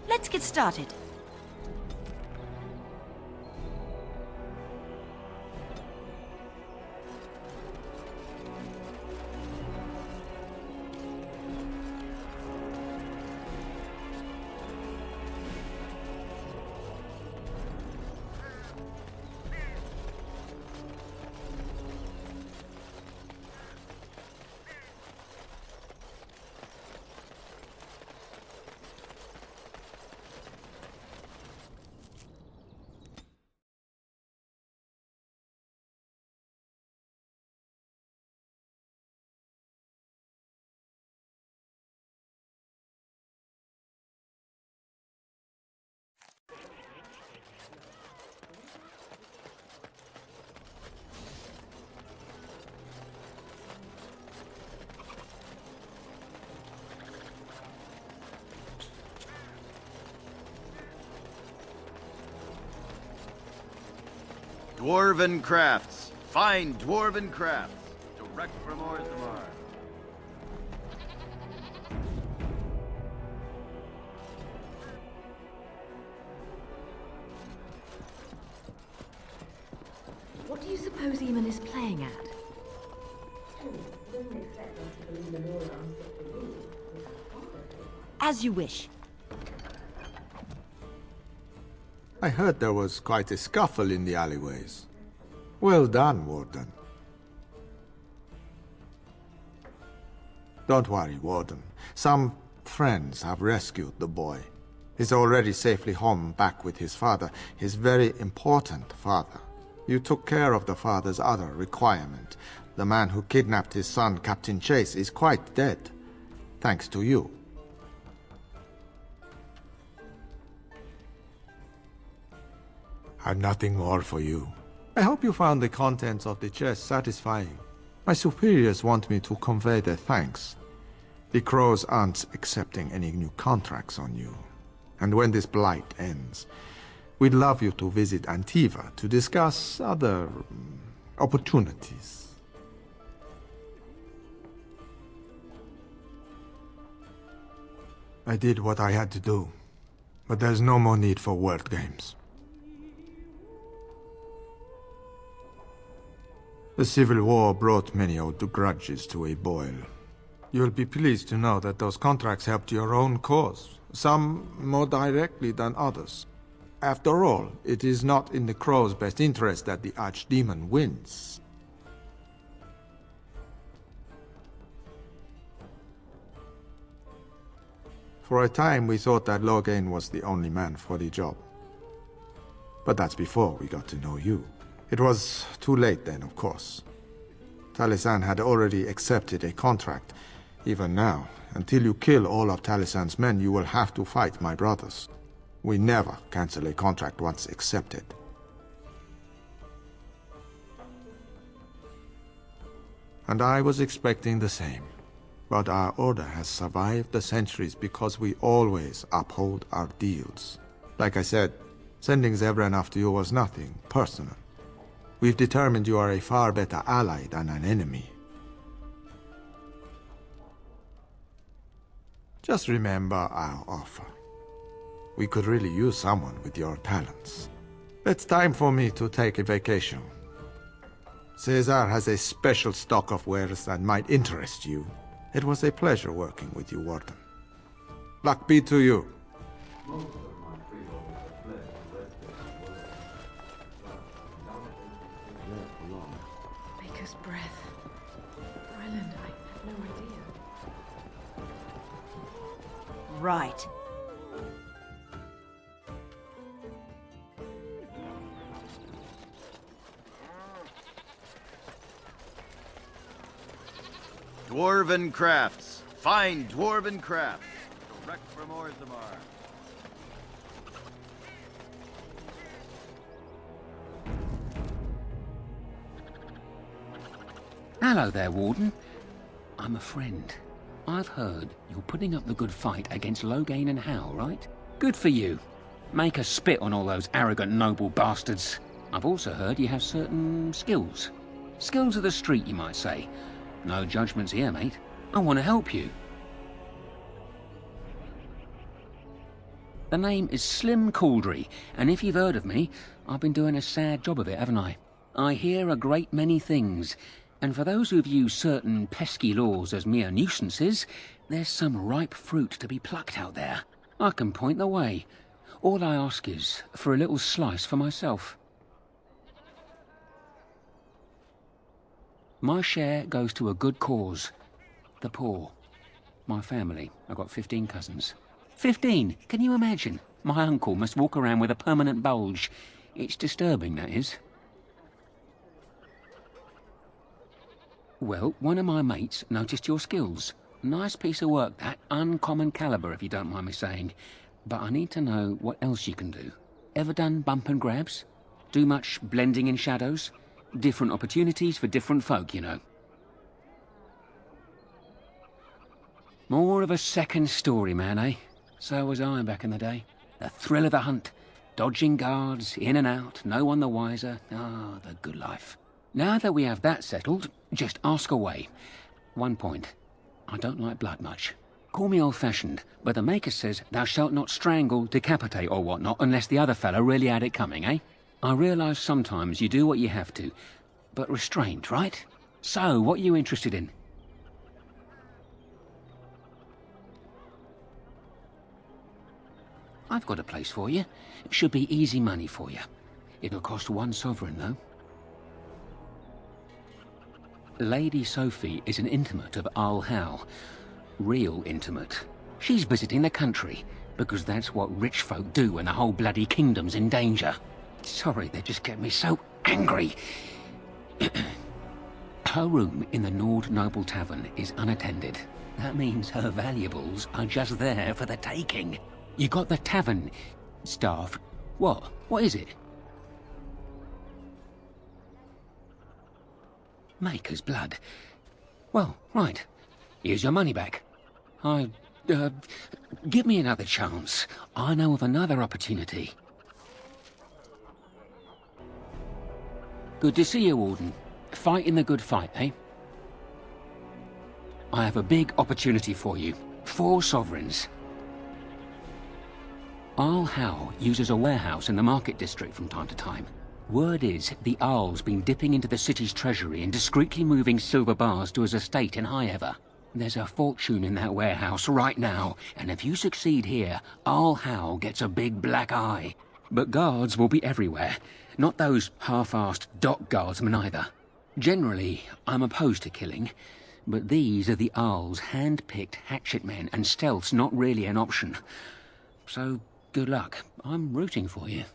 Let's get started. Dwarven crafts. Fine dwarven crafts. Direct from Orzammar. What do you suppose Eamon is playing at? As you wish. I heard there was quite a scuffle in the alleyways. Well done, Warden. Don't worry, Warden. Some friends have rescued the boy. He's already safely home back with his father, his very important father. You took care of the father's other requirement. The man who kidnapped his son, Captain Chase, is quite dead. Thanks to you. I've nothing more for you. I hope you found the contents of the chest satisfying. My superiors want me to convey their thanks. The Crows aren't accepting any new contracts on you. And when this blight ends, we'd love you to visit Antiva to discuss other opportunities. I did what I had to do, but there's no more need for word games. The Civil War brought many old grudges to a boil. You'll be pleased to know that those contracts helped your own cause, some more directly than others. After all, it is not in the Crow's best interest that the Archdemon wins. For a time, we thought that Loghain was the only man for the job. But that's before we got to know you. It was too late then, of course. Talisan had already accepted a contract. Even now, until you kill all of Talisan's men, you will have to fight my brothers. We never cancel a contract once accepted. And I was expecting the same. But our order has survived the centuries because we always uphold our deals. Like I said, sending Zevran after you was nothing personal. We've determined you are a far better ally than an enemy. Just remember our offer. We could really use someone with your talents. It's time for me to take a vacation. Caesar has a special stock of wares that might interest you. It was a pleasure working with you, Warden. Luck be to you. Maker's breath. Ryland, I had no idea. Right. Dwarven crafts. Fine dwarven crafts. Direct from Orzammar. Hello there, Warden. I'm a friend. I've heard you're putting up the good fight against Loghain and Howe, right? Good for you. Make us spit on all those arrogant noble bastards. I've also heard you have certain skills. Skills of the street, you might say. No judgments here, mate. I want to help you. The name is Slim Cauldry, and if you've heard of me, I've been doing a sad job of it, haven't I? I hear a great many things, and for those who view certain pesky laws as mere nuisances, there's some ripe fruit to be plucked out there. I can point the way. All I ask is for a little slice for myself. My share goes to a good cause. The poor. My family. I've got 15 cousins. 15! Can you imagine? My uncle must walk around with a permanent bulge. It's disturbing, that is. Well, one of my mates noticed your skills. Nice piece of work, that. Uncommon caliber, if you don't mind me saying. But I need to know what else you can do. Ever done bump and grabs? Do much blending in shadows? Different opportunities for different folk, you know. More of a second story man, eh? So was I back in the day. The thrill of the hunt. Dodging guards, in and out, no one the wiser. Ah, the good life. Now that we have that settled, just ask away. One point. I don't like blood much. Call me old-fashioned, but the Maker says thou shalt not strangle, decapitate or whatnot unless the other fella really had it coming, eh? I realise sometimes you do what you have to, but restrained, right? So, what are you interested in? I've got a place for you. It should be easy money for you. It'll cost 1 sovereign, though. Lady Sophie is an intimate of Arl Howe. Real intimate. She's visiting the country, because that's what rich folk do when the whole bloody kingdom's in danger. Sorry, they just get me so angry. Her room in the Nord Noble Tavern is unattended. That means her valuables are just there for the taking. You got the tavern staff. What? What is it? Maker's blood. Well, right. Here's your money back. Give me another chance. I know of another opportunity. Good to see you, Warden. Fighting the good fight, eh? I have a big opportunity for you. 4 sovereigns. Arl Howe uses a warehouse in the market district from time to time. Word is, the Arl's been dipping into the city's treasury and discreetly moving silver bars to his estate in Highever. There's a fortune in that warehouse right now, and if you succeed here, Arl Howe gets a big black eye. But guards will be everywhere. Not those half-assed dock guardsmen either. Generally, I'm opposed to killing, but these are the Arl's hand-picked hatchet men, and stealth's not really an option. So, good luck. I'm rooting for you.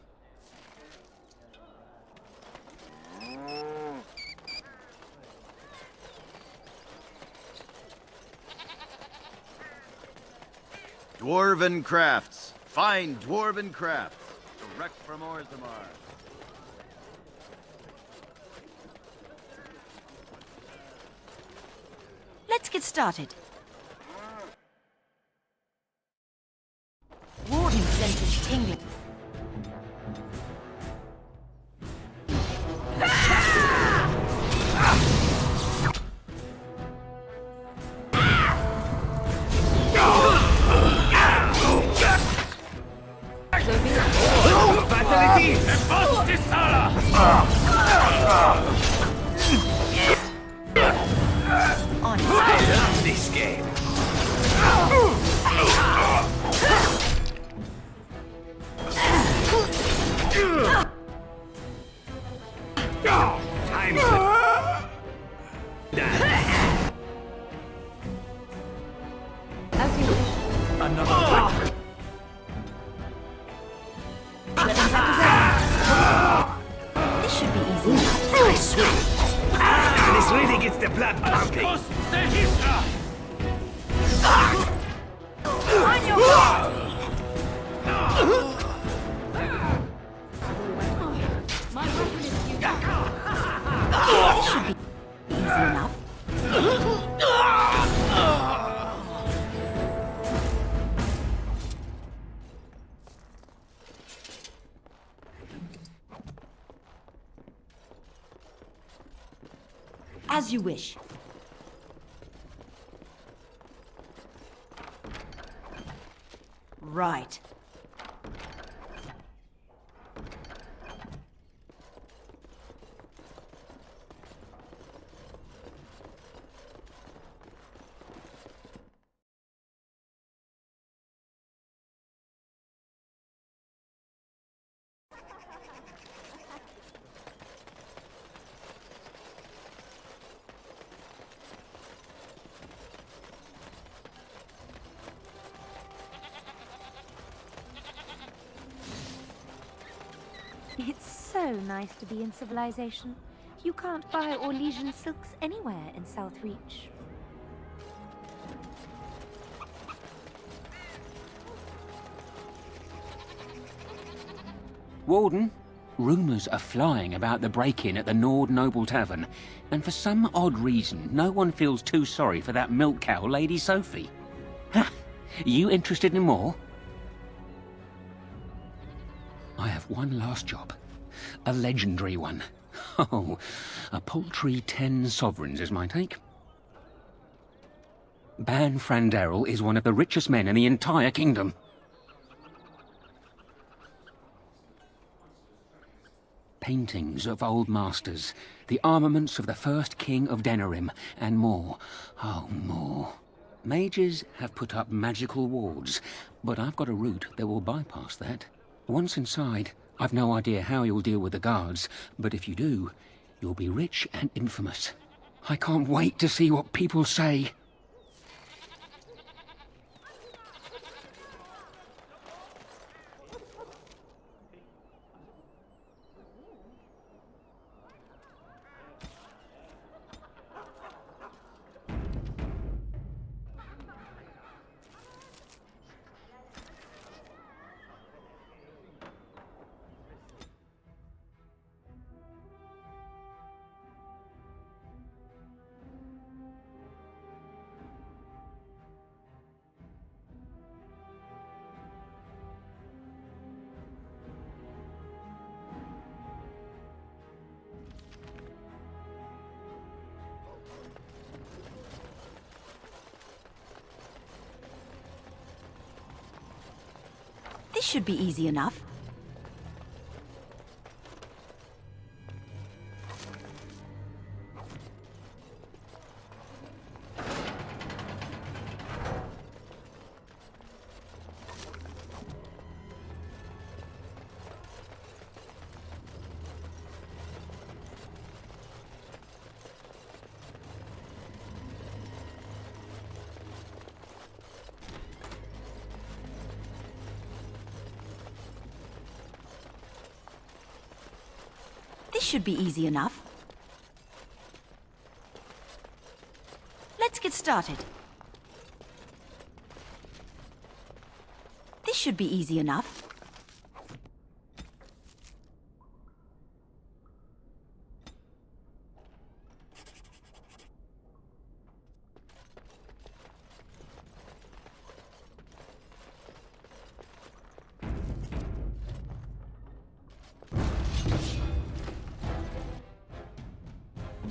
Dwarven crafts. Fine dwarven crafts. Direct from Orzammar. Let's get started. Warden senses tingling. Fatality! I love this game. Time to dance. As you wish. Another This should be easy. I swear. This really gets the blood pumping. On your mark! My weapon is used. This should be easy enough. As you wish. Right. It's so nice to be in civilization. You can't buy Orlesian silks anywhere in South Reach. Warden, rumours are flying about the break-in at the Nord Noble Tavern, and for some odd reason, no one feels too sorry for that milk cow, Lady Sophie. Ha! You interested in more? I have one last job. A legendary one. Oh, a paltry 10 sovereigns is my take. Ban Frandarel is one of the richest men in the entire kingdom. Paintings of old masters, the armaments of the first king of Denerim, and more. Oh, more. Mages have put up magical wards, but I've got a route that will bypass that. Once inside, I've no idea how you'll deal with the guards, but if you do, you'll be rich and infamous. I can't wait to see what people say. This should be easy enough. This should be easy enough. Let's get started. This should be easy enough.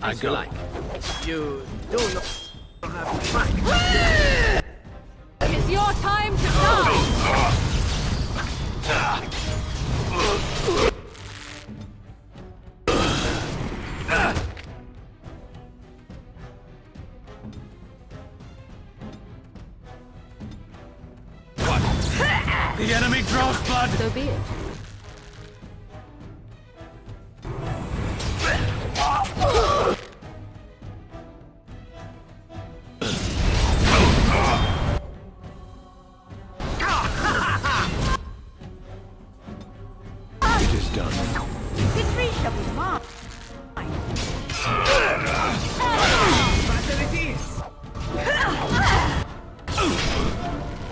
As you like. You do not have time. It's your time to die! The enemy draws blood! So be it.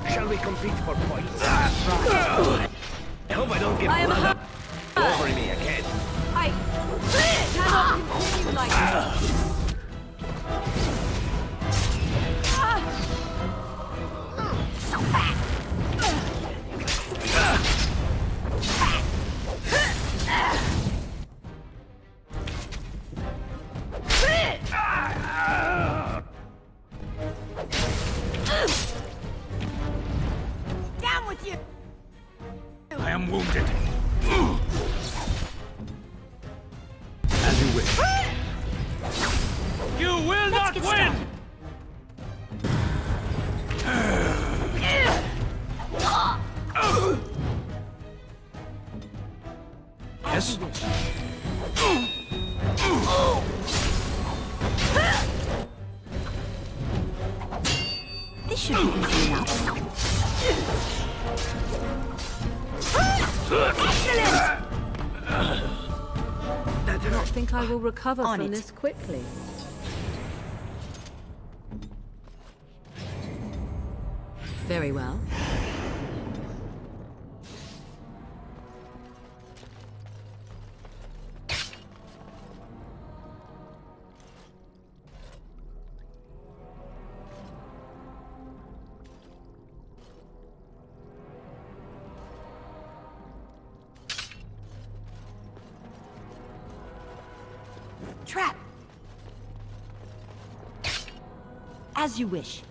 Shall we compete for points? I hope I don't get blown up over me again. I cannot continue like this. Down with you! I am wounded. As you wish. You will not win! Yes? This should be easy enough. Excellent! I do not think I will recover On from it. this quickly. Very well. As you wish.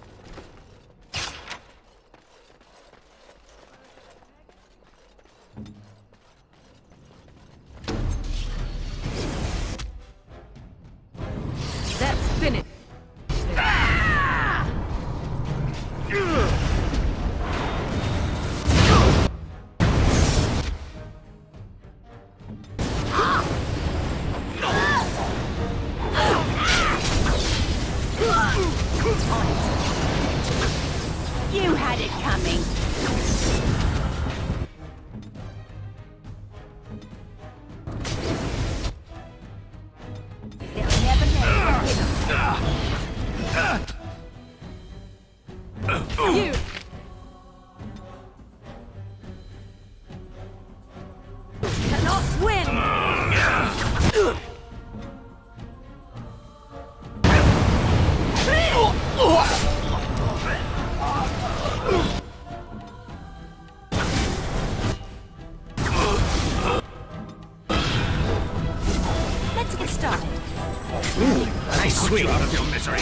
Let's finish. You had it coming. They'll never know. You! Cannot win! Let's get started. Nice sweep out of your misery.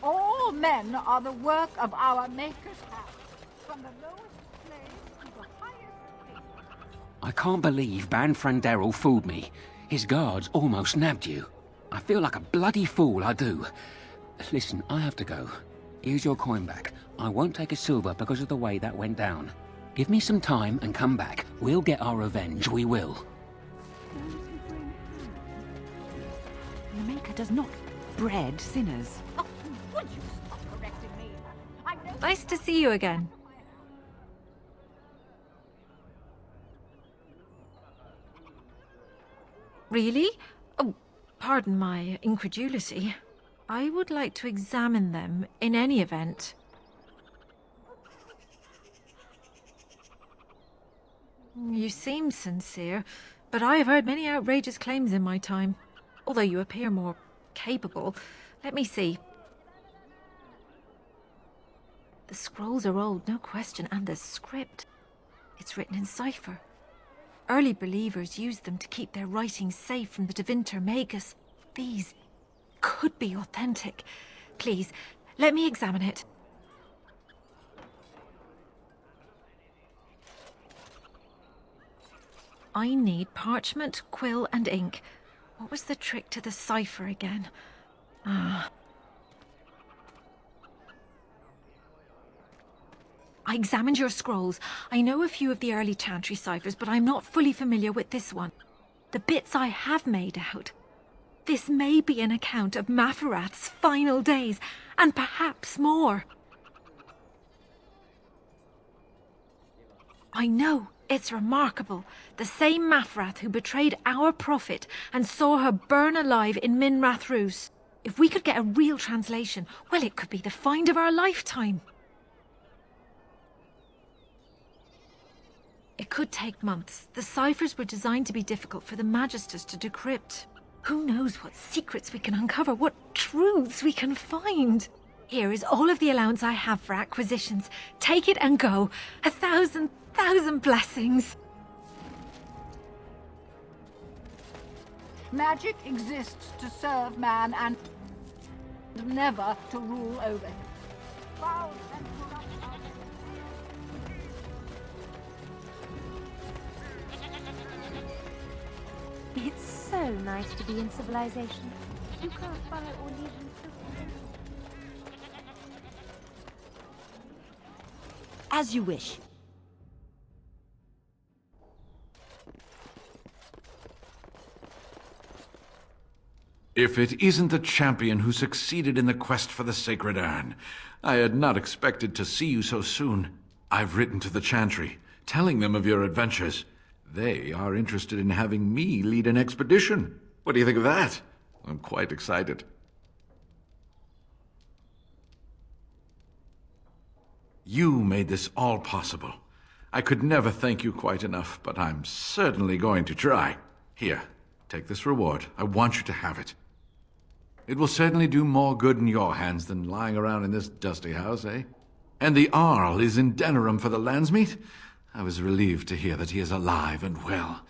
All men are the work of our Maker's hand, from the lowest slave to the highest king. I can't believe Banfranderel fooled me. His guards almost nabbed you. I feel like a bloody fool, I do. Listen, I have to go. Here's your coin back. I won't take a silver because of the way that went down. Give me some time and come back. We'll get our revenge, we will. The Maker does not breed sinners. Oh, would you stop correcting me? I know. Nice to see you again. Really? Oh, pardon my incredulity. I would like to examine them in any event. You seem sincere, but I have heard many outrageous claims in my time. Although you appear more capable. Let me see. The scrolls are old, no question, and the script. It's written in cipher. Early believers used them to keep their writings safe from the Divinter Magus. These could be authentic. Please, let me examine it. I need parchment, quill, and ink. What was the trick to the cipher again? Ah. I examined your scrolls. I know a few of the early chantry ciphers, but I'm not fully familiar with this one. The bits I have made out. This may be an account of Maferath's final days, and perhaps more. I know, it's remarkable. The same Maferath who betrayed our prophet and saw her burn alive in Minrath Rus. If we could get a real translation, well, it could be the find of our lifetime. It could take months. The ciphers were designed to be difficult for the Magisters to decrypt. Who knows what secrets we can uncover, what truths we can find. Here is all of the allowance I have for acquisitions. Take it and go. 1,000 blessings. Magic exists to serve man and never to rule over him. Foul and corrupt are It's so nice to be in civilization. You can't follow or lead them As you wish. If it isn't the champion who succeeded in the quest for the Sacred Urn, I had not expected to see you so soon. I've written to the Chantry, telling them of your adventures. They are interested in having me lead an expedition. What do you think of that? I'm quite excited. You made this all possible. I could never thank you quite enough, but I'm certainly going to try. Here, take this reward. I want you to have it. It will certainly do more good in your hands than lying around in this dusty house, eh? And the Arl is in Denerim for the Landsmeet? I was relieved to hear that he is alive and well.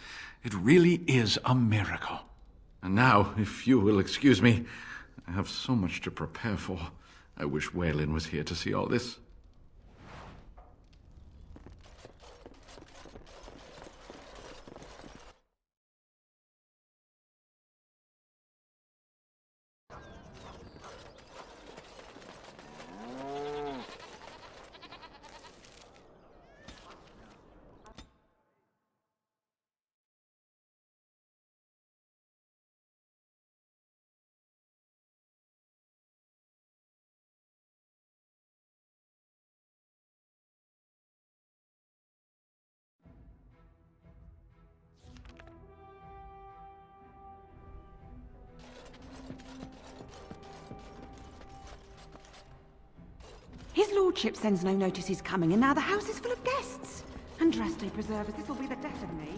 It really is a miracle. And now, if you will excuse me, I have so much to prepare for. I wish Waylin was here to see all this. His lordship sends no notice he's coming, and now the house is full of guests. Andraste preserve us, this will be the death of me.